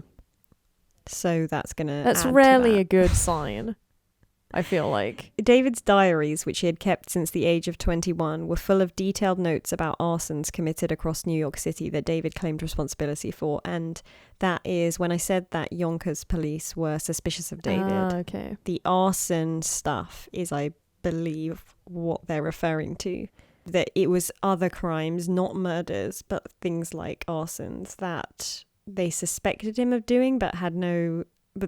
So that's rarely a good sign, I feel like. David's diaries, which he had kept since the age of 21, were full of detailed notes about arsons committed across New York City that David claimed responsibility for. And that is when I said that Yonkers police were suspicious of David. Okay. The arson stuff is, I believe, what they're referring to. That it was other crimes, not murders, but things like arsons that they suspected him of doing, but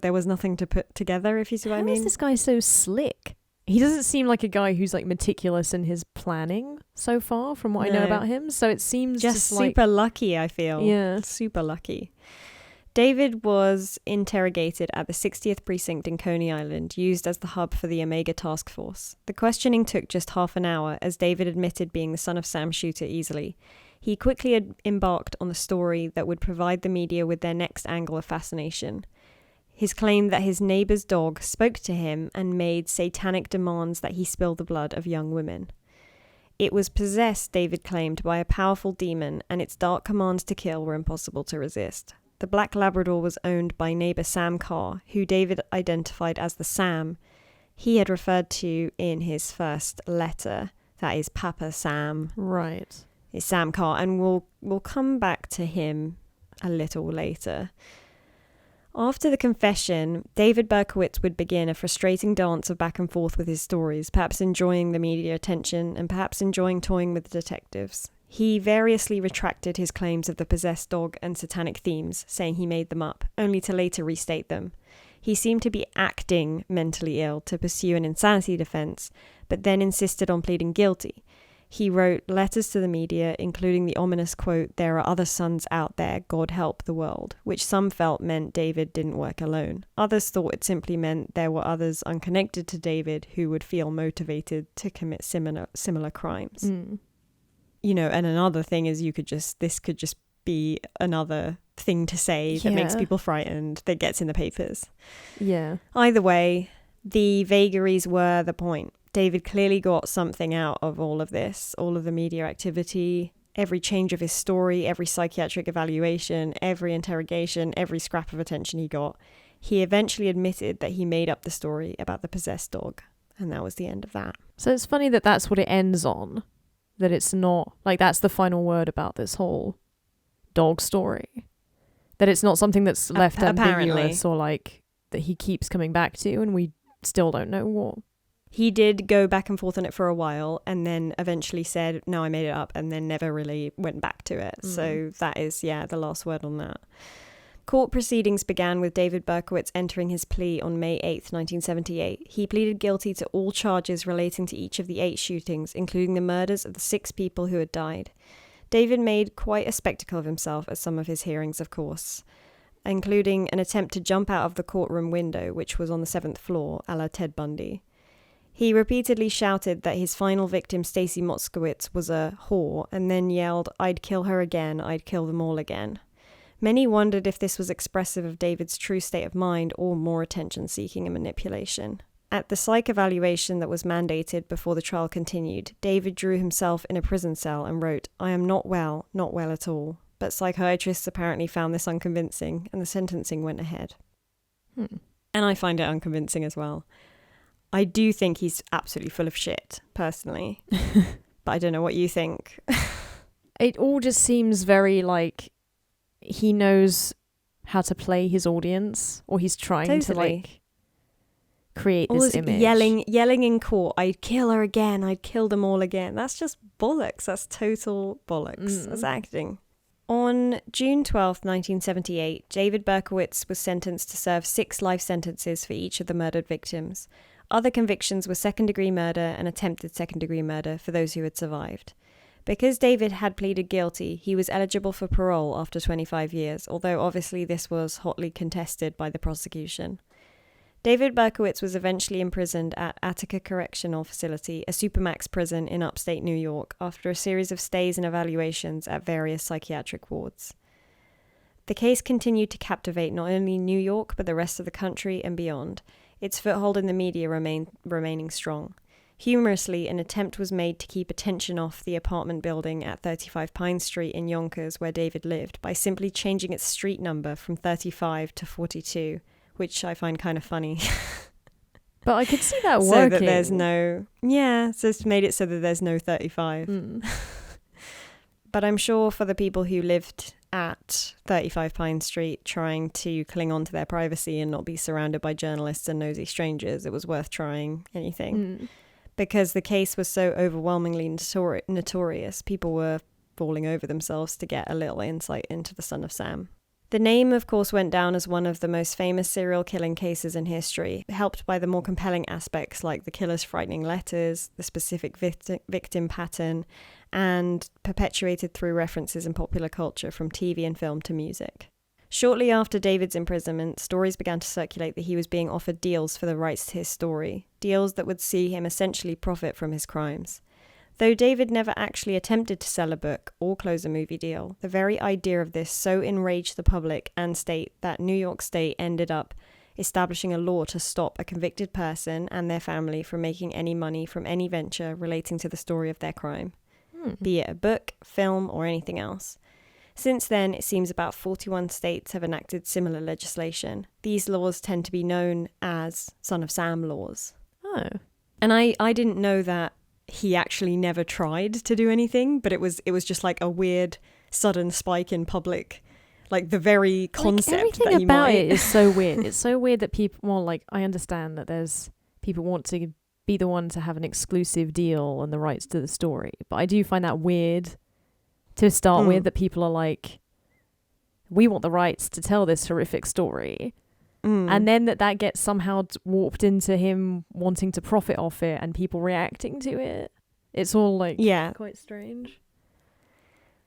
there was nothing to put together, if you see what I mean. How is this guy so slick? He doesn't seem like a guy who's like meticulous in his planning so far, from what I know about him. So it seems just super lucky, I feel. Yeah. Super lucky. David was interrogated at the 60th Precinct in Coney Island, used as the hub for the Omega Task Force. The questioning took just half an hour, as David admitted being the son of Sam Shooter easily. He quickly embarked on the story that would provide the media with their next angle of fascination. His claim that his neighbor's dog spoke to him and made satanic demands that he spill the blood of young women. It was possessed, David claimed, by a powerful demon, and its dark commands to kill were impossible to resist. The Black Labrador was owned by neighbor Sam Carr, who David identified as the Sam he had referred to in his first letter. That is Papa Sam. Right. Is Sam Carr, and we'll come back to him a little later. After the confession, David Berkowitz would begin a frustrating dance of back and forth with his stories, perhaps enjoying the media attention and perhaps enjoying toying with the detectives. He variously retracted his claims of the possessed dog and satanic themes, saying he made them up, only to later restate them. He seemed to be acting mentally ill to pursue an insanity defense, but then insisted on pleading guilty. He wrote letters to the media, including the ominous quote, "There are other sons out there, God help the world," which some felt meant David didn't work alone. Others thought it simply meant there were others unconnected to David who would feel motivated to commit similar crimes. You know, and another thing is this could just be another thing to say that makes people frightened, that gets in the papers. Yeah. Either way, the vagaries were the point. David clearly got something out of all of this, all of the media activity, every change of his story, every psychiatric evaluation, every interrogation, every scrap of attention he got. He eventually admitted that he made up the story about the possessed dog, and that was the end of that. So it's funny that that's what it ends on, that it's not, like that's the final word about this whole dog story. That it's not something that's left ambiguous or like that he keeps coming back to, and we still don't know what. He did go back and forth on it for a while and then eventually said, no, I made it up, and then never really went back to it. So that is, the last word on that. Court proceedings began with David Berkowitz entering his plea on May 8th, 1978. He pleaded guilty to all charges relating to each of the 8 shootings, including the murders of the 6 people who had died. David made quite a spectacle of himself at some of his hearings, of course, including an attempt to jump out of the courtroom window, which was on the 7th floor, a la Ted Bundy. He repeatedly shouted that his final victim, Stacy Moskowitz, was a whore, and then yelled, "I'd kill her again, I'd kill them all again." Many wondered if this was expressive of David's true state of mind or more attention-seeking and manipulation. At the psych evaluation that was mandated before the trial continued, David drew himself in a prison cell and wrote, "I am not well at all." But psychiatrists apparently found this unconvincing, and the sentencing went ahead. And I find it unconvincing as well. I do think he's absolutely full of shit, personally. But I don't know what you think. It all just seems very like he knows how to play his audience, or he's trying to like create all this image. Yelling in court, I'd kill her again, I'd kill them all again. That's just bollocks. That's total bollocks. That's acting. On June 12th, 1978, David Berkowitz was sentenced to serve 6 life sentences for each of the murdered victims. Other convictions were second-degree murder and attempted second-degree murder for those who had survived. Because David had pleaded guilty, he was eligible for parole after 25 years, although obviously this was hotly contested by the prosecution. David Berkowitz was eventually imprisoned at Attica Correctional Facility, a supermax prison in upstate New York, after a series of stays and evaluations at various psychiatric wards. The case continued to captivate not only New York, but the rest of the country and beyond, its foothold in the media remaining strong. Humorously, an attempt was made to keep attention off the apartment building at 35 Pine Street in Yonkers, where David lived, by simply changing its street number from 35 to 42, which I find kind of funny. But I could see that working. So that there's no... Yeah, so it's made it so that there's no 35. But I'm sure for the people who lived at 35 Pine Street trying to cling on to their privacy and not be surrounded by journalists and nosy strangers, it was worth trying anything. Because the case was so overwhelmingly notorious, people were falling over themselves to get a little insight into the son of Sam. The name, of course, went down as one of the most famous serial killing cases in history, helped by the more compelling aspects like the killer's frightening letters, the specific victim pattern, and perpetuated through references in popular culture from TV and film to music. Shortly after David's imprisonment, stories began to circulate that he was being offered deals for the rights to his story, deals that would see him essentially profit from his crimes. Though David never actually attempted to sell a book or close a movie deal, the very idea of this so enraged the public and state that New York State ended up establishing a law to stop a convicted person and their family from making any money from any venture relating to the story of their crime, be it a book, film, or anything else. Since then, it seems about 41 states have enacted similar legislation. These laws tend to be known as Son of Sam laws. Oh. And I didn't know that he actually never tried to do anything, but it was just like a weird sudden spike in public, like the very concept like everything that he about might. It is so weird. It's so weird that people, well, like I understand that there's people want to be the one to have an exclusive deal and the rights to the story, but I do find that weird to start with, that people are like, we want the rights to tell this horrific story. And then that gets somehow warped into him wanting to profit off it and people reacting to it. It's all like quite strange.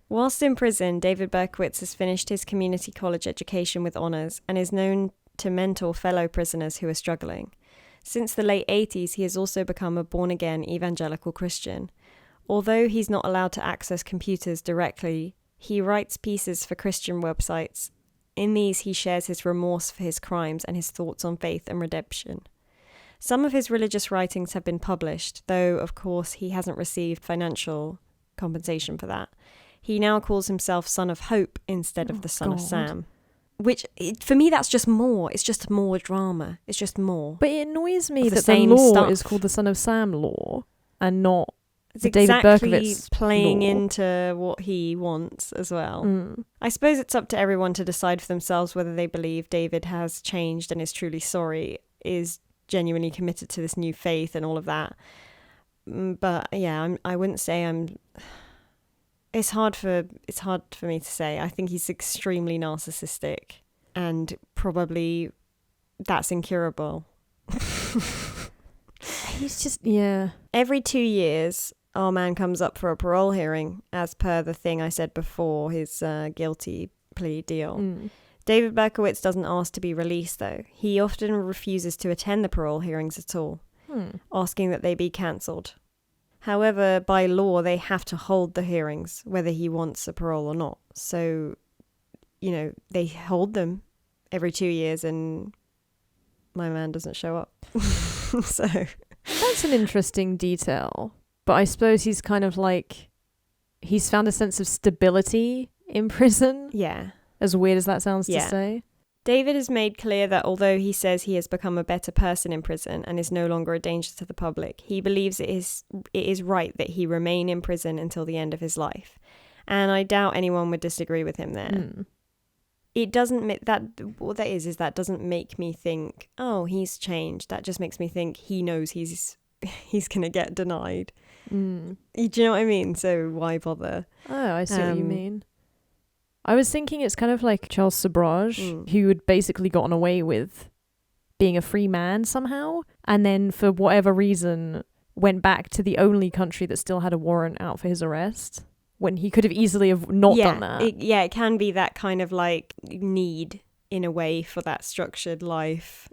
Whilst in prison, David Berkowitz has finished his community college education with honours and is known to mentor fellow prisoners who are struggling. Since the late 80s, he has also become a born-again evangelical Christian. Although he's not allowed to access computers directly, he writes pieces for Christian websites. In these, he shares his remorse for his crimes and his thoughts on faith and redemption. Some of his religious writings have been published, though, of course, he hasn't received financial compensation for that. He now calls himself Son of Hope instead of the Son of Sam. Which, for me, that's just more. It's just more drama. It's just more. But it annoys me that the same law stuff is called the Son of Sam law and not It's the David exactly Berkowitz playing law. into what he wants as well. I suppose it's up to everyone to decide for themselves whether they believe David has changed and is truly sorry, is genuinely committed to this new faith and all of that. But yeah, I wouldn't say I'm... It's hard for me to say. I think he's extremely narcissistic and probably that's incurable. He's just, yeah. Every 2 years, our man comes up for a parole hearing, as per the thing I said before, his guilty plea deal. David Berkowitz doesn't ask to be released, though. He often refuses to attend the parole hearings at all, asking that they be cancelled. However, by law, they have to hold the hearings, whether he wants a parole or not. So, you know, they hold them every 2 years and my man doesn't show up. So that's an interesting detail. But I suppose he's kind of like, he's found a sense of stability in prison. Yeah. As weird as that sounds to say. David has made clear that although he says he has become a better person in prison and is no longer a danger to the public, he believes it is right that he remain in prison until the end of his life. And I doubt anyone would disagree with him there. It doesn't make that, what that is that doesn't make me think, oh, he's changed. That just makes me think he knows he's going to get denied. Do you know what I mean? So why bother? Oh, I see what you mean. I was thinking it's kind of like Charles Sobrage, who had basically gotten away with being a free man somehow, and then for whatever reason went back to the only country that still had a warrant out for his arrest, when he could have easily have not done that. It can be that kind of like need in a way for that structured life.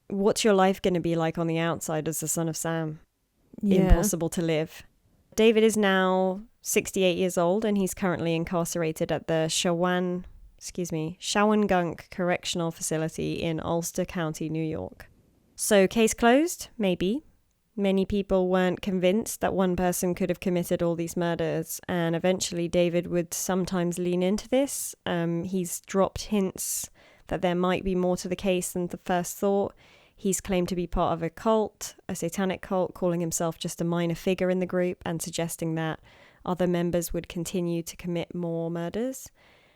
What's your life going to be like on the outside as the son of Sam? Impossible to live. David is now 68 years old and he's currently incarcerated at the Shawangunk Correctional Facility in Ulster County, New York. So case closed? Maybe. Many people weren't convinced that one person could have committed all these murders, and eventually David would sometimes lean into this. He's dropped hints that there might be more to the case than the first thought. He's claimed to be part of a cult, a satanic cult, calling himself just a minor figure in the group and suggesting that other members would continue to commit more murders.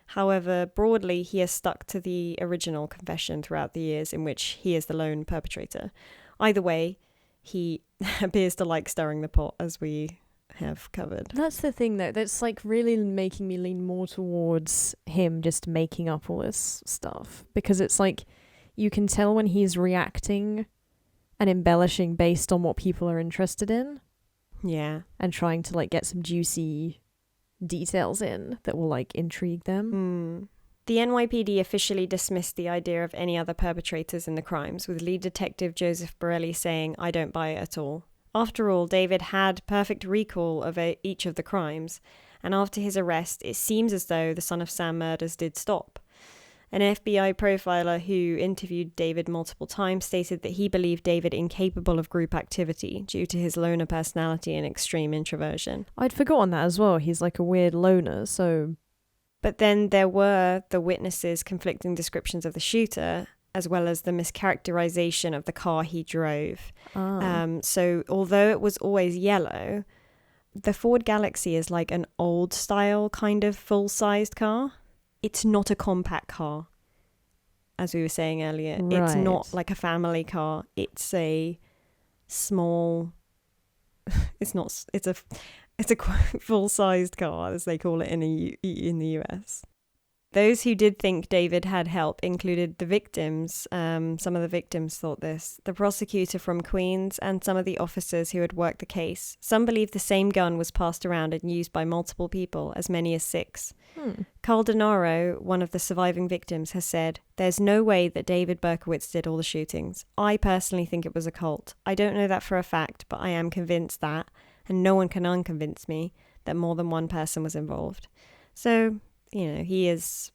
However, broadly, he has stuck to the original confession throughout the years in which he is the lone perpetrator. Either way, he appears to like stirring the pot, as we have covered. That's the thing, though. That's like really making me lean more towards him just making up all this stuff. Because it's like, you can tell when he's reacting and embellishing based on what people are interested in. Yeah. And trying to like get some juicy details in that will like intrigue them. The NYPD officially dismissed the idea of any other perpetrators in the crimes, with lead detective Joseph Borelli saying, "I don't buy it at all." After all, David had perfect recall of each of the crimes, and after his arrest, it seems as though the Son of Sam murders did stop. An FBI profiler who interviewed David multiple times stated that he believed David incapable of group activity due to his loner personality and extreme introversion. I'd forgotten that as well. He's like a weird loner, so... But then there were the witnesses' conflicting descriptions of the shooter, as well as the mischaracterization of the car he drove. So although it was always yellow, the Ford Galaxy is like an old style kind of full-sized car. It's not a compact car, as we were saying earlier. Right. It's not like a family car. It's a small... It's a full-sized car, as they call it in the US. Those who did think David had help included the victims. Some of the victims thought this. The prosecutor from Queens and some of the officers who had worked the case. Some believed the same gun was passed around and used by multiple people, as many as 6. Carl Denaro, one of the surviving victims, has said, "There's no way that David Berkowitz did all the shootings. I personally think it was a cult. I don't know that for a fact, but I am convinced that, and no one can unconvince me, that more than one person was involved." So... he is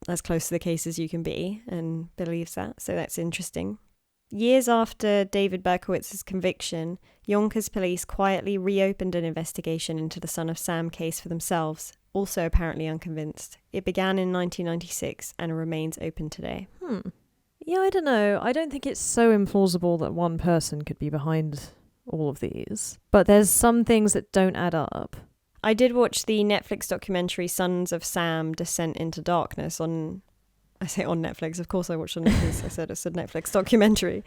as close to the case as you can be and believes that. So that's interesting. Years after David Berkowitz's conviction, Yonkers police quietly reopened an investigation into the Son of Sam case for themselves, also apparently unconvinced. It began in 1996 and remains open today. Yeah, I don't know. I don't think it's so implausible that one person could be behind all of these. But there's some things that don't add up. I did watch the Netflix documentary Sons of Sam Descent into Darkness on Netflix. Of course I watched on Netflix. I said it's a Netflix documentary,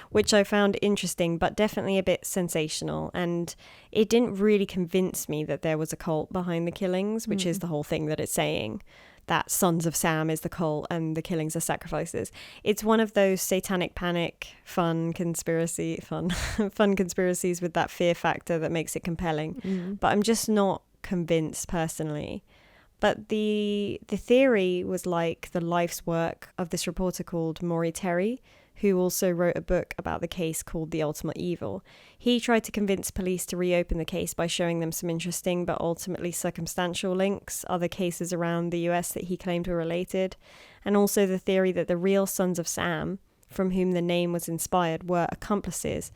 which I found interesting, but definitely a bit sensational. And it didn't really convince me that there was a cult behind the killings, which is the whole thing that it's saying, that Sons of Sam is the cult and the killings are sacrifices. It's one of those satanic panic, fun conspiracies with that fear factor that makes it compelling. But I'm just not convinced personally. But the theory was like the life's work of this reporter called Maury Terry, who also wrote a book about the case called The Ultimate Evil. He tried to convince police to reopen the case by showing them some interesting but ultimately circumstantial links, other cases around the US that he claimed were related, and also the theory that the real Sons of Sam, from whom the name was inspired, were accomplices.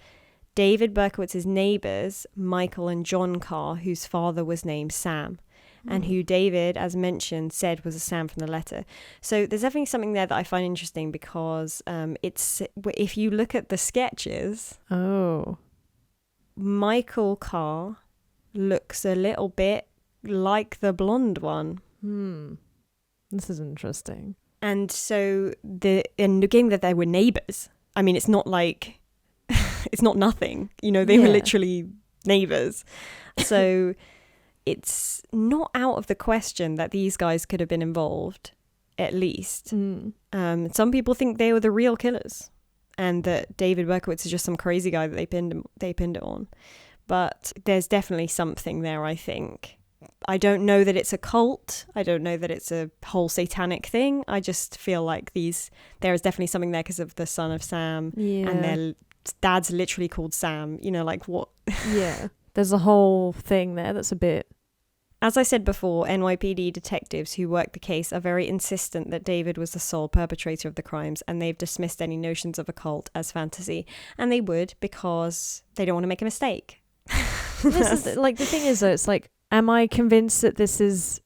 David Berkowitz's neighbours, Michael and John Carr, whose father was named Sam. and who David, as mentioned, said was a Sam from the letter. So there's definitely something there that I find interesting because it's if you look at the sketches, Michael Carr looks a little bit like the blonde one. This is interesting. And so in the game that they were neighbours, I mean, it's not like it's not nothing, you know, they were literally neighbours. So it's not out of the question that these guys could have been involved, at least. Some people think they were the real killers and that David Berkowitz is just some crazy guy that they pinned it on. But there's definitely something there, I think. I don't know that it's a cult. I don't know that it's a whole satanic thing. I just feel like there is definitely something there because of the son of Sam. Yeah. And their dad's literally called Sam. You know, like what? Yeah. There's a whole thing there that's a bit... As I said before, NYPD detectives who work the case are very insistent that David was the sole perpetrator of the crimes, and they've dismissed any notions of a cult as fantasy. And they would, because they don't want to make a mistake. This is, like, the thing is, though, it's like, am I convinced that this is...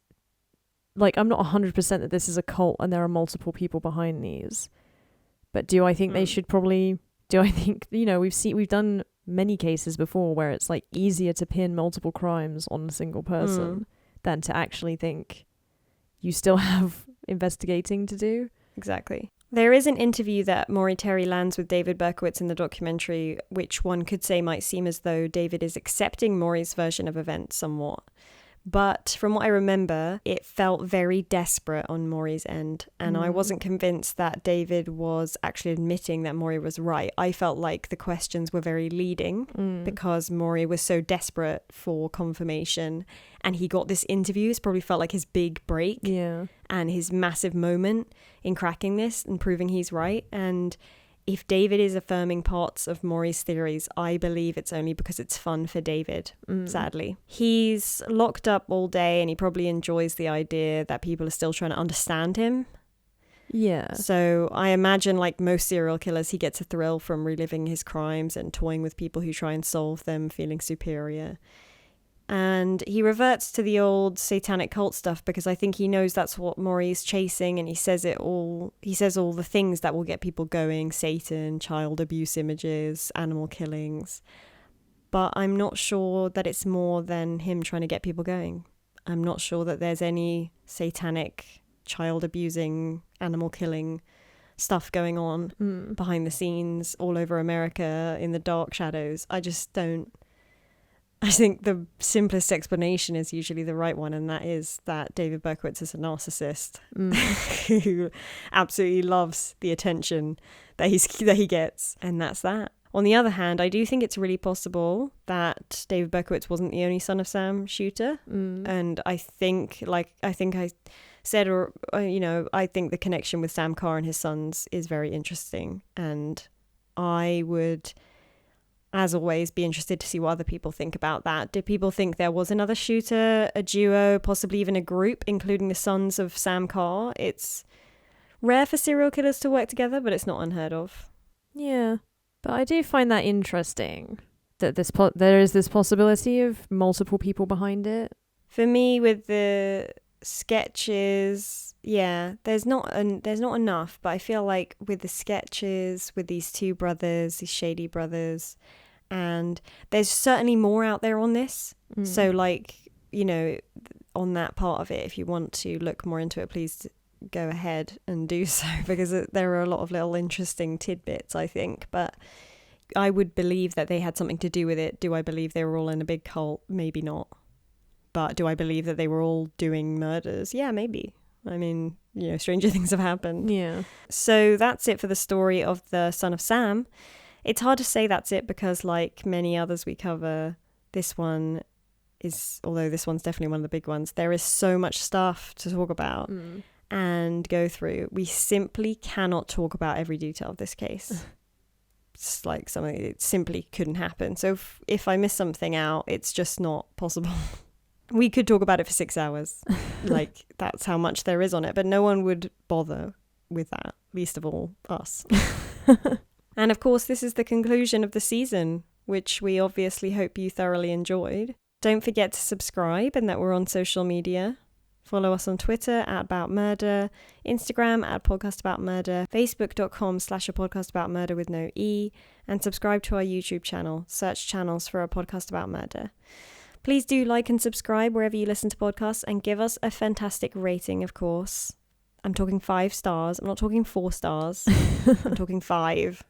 Like, I'm not 100% that this is a cult and there are multiple people behind these. But do I think they should probably... Do I think, you know, we've done many cases before where it's like easier to pin multiple crimes on a single person than to actually think you still have investigating to do. Exactly. There is an interview that Maury Terry lands with David Berkowitz in the documentary, which one could say might seem as though David is accepting Maury's version of events somewhat. But from what I remember, it felt very desperate on Maury's end. And I wasn't convinced that David was actually admitting that Maury was right. I felt like the questions were very leading because Maury was so desperate for confirmation. And he got this interview. It's probably felt like his big break and his massive moment in cracking this and proving he's right. And if David is affirming parts of Maury's theories, I believe it's only because it's fun for David, sadly. He's locked up all day and he probably enjoys the idea that people are still trying to understand him. Yeah. So I imagine, like most serial killers, he gets a thrill from reliving his crimes and toying with people who try and solve them, feeling superior. And he reverts to the old satanic cult stuff because I think he knows that's what Maury's chasing, and he says all the things that will get people going: Satan, child abuse images, animal killings. But I'm not sure that it's more than him trying to get people going. I'm not sure that there's any satanic child abusing, animal killing stuff going on behind the scenes all over America in the dark shadows. I just don't. I think the simplest explanation is usually the right one, and that is that David Berkowitz is a narcissist who absolutely loves the attention that he gets, and that's that. On the other hand, I do think it's really possible that David Berkowitz wasn't the only son of Sam shooter, and I think I said, I think the connection with Sam Carr and his sons is very interesting, and I would, as always, be interested to see what other people think about that. Did people think there was another shooter, a duo, possibly even a group, including the sons of Sam Carr? It's rare for serial killers to work together, but it's not unheard of. Yeah, but I do find that interesting that there is this possibility of multiple people behind it. For me, with the sketches, there's not enough, but I feel like with the sketches, with these two brothers, these shady brothers, and there's certainly more out there on this. So, like, you know, on that part of it, if you want to look more into it, please go ahead and do so, because there are a lot of little interesting tidbits, I think. But I would believe that they had something to do with it. Do I believe they were all in a big cult? Maybe not. But do I believe that they were all doing murders? Yeah, maybe. I mean, you know, stranger things have happened. Yeah. So that's it for the story of the son of Sam. It's hard to say that's it because, like many others we cover, this one is, although this one's definitely one of the big ones, there is so much stuff to talk about and go through. We simply cannot talk about every detail of this case. It's like something that simply couldn't happen. So if I miss something out, it's just not possible. We could talk about it for 6 hours. Like, that's how much there is on it. But no one would bother with that, least of all us. And of course, this is the conclusion of the season, which we obviously hope you thoroughly enjoyed. Don't forget to subscribe and that we're on social media. Follow us on Twitter @AboutMurder, Instagram @PodcastAboutMurder, Facebook.com/apodcastaboutmurder with no E, and subscribe to our YouTube channel. Search channels for A Podcast About Murder. Please do like and subscribe wherever you listen to podcasts and give us a fantastic rating, of course. I'm talking 5 stars. I'm not talking 4 stars. I'm talking 5.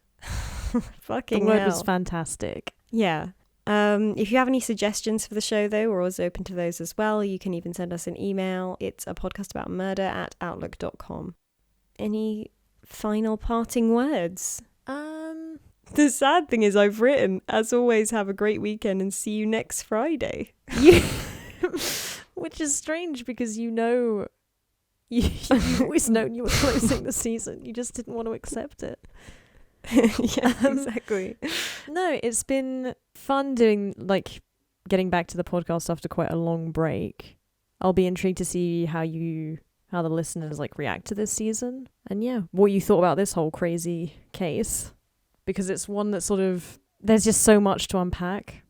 Fucking The word hell. was fantastic. Yeah. If you have any suggestions for the show, though, we're always open to those as well. You can even send us an email. It's apodcastaboutmurder@outlook.com. Any final parting words? The sad thing is I've written, as always, have a great weekend and see you next Friday. Which is strange because you've always known you were closing the season. You just didn't want to accept it. Yeah, exactly. No, it's been fun getting back to the podcast after quite a long break. I'll be intrigued to see how the listeners react to this season, and what you thought about this whole crazy case, because it's one that there's just so much to unpack.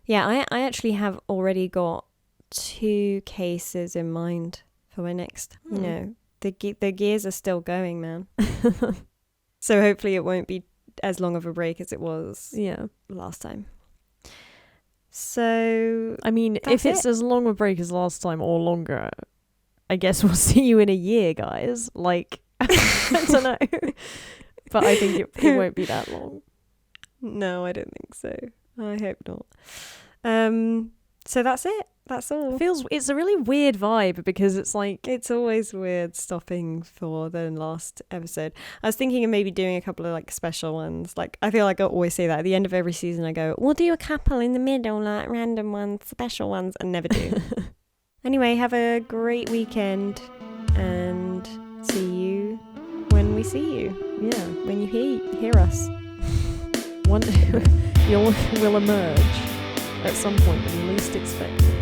Yeah, I actually have already got 2 cases in mind for my next. You know, the gears are still going, man. So hopefully it won't be as long of a break as it was last time. So, I mean, if it's as long a break as last time or longer, I guess we'll see you in a year, guys. I don't know. But I think it won't be that long. No, I don't think so. I hope not. So that's it. That's all. It's a really weird vibe because it's it's always weird stopping for the last episode. I was thinking of maybe doing a couple of special ones. I feel like I always say that at the end of every season. I go, we'll do a couple in the middle, random ones, special ones, and never do. Anyway, have a great weekend and see you when we see you. Yeah, when you hear us. One will emerge at some point when you least expect it.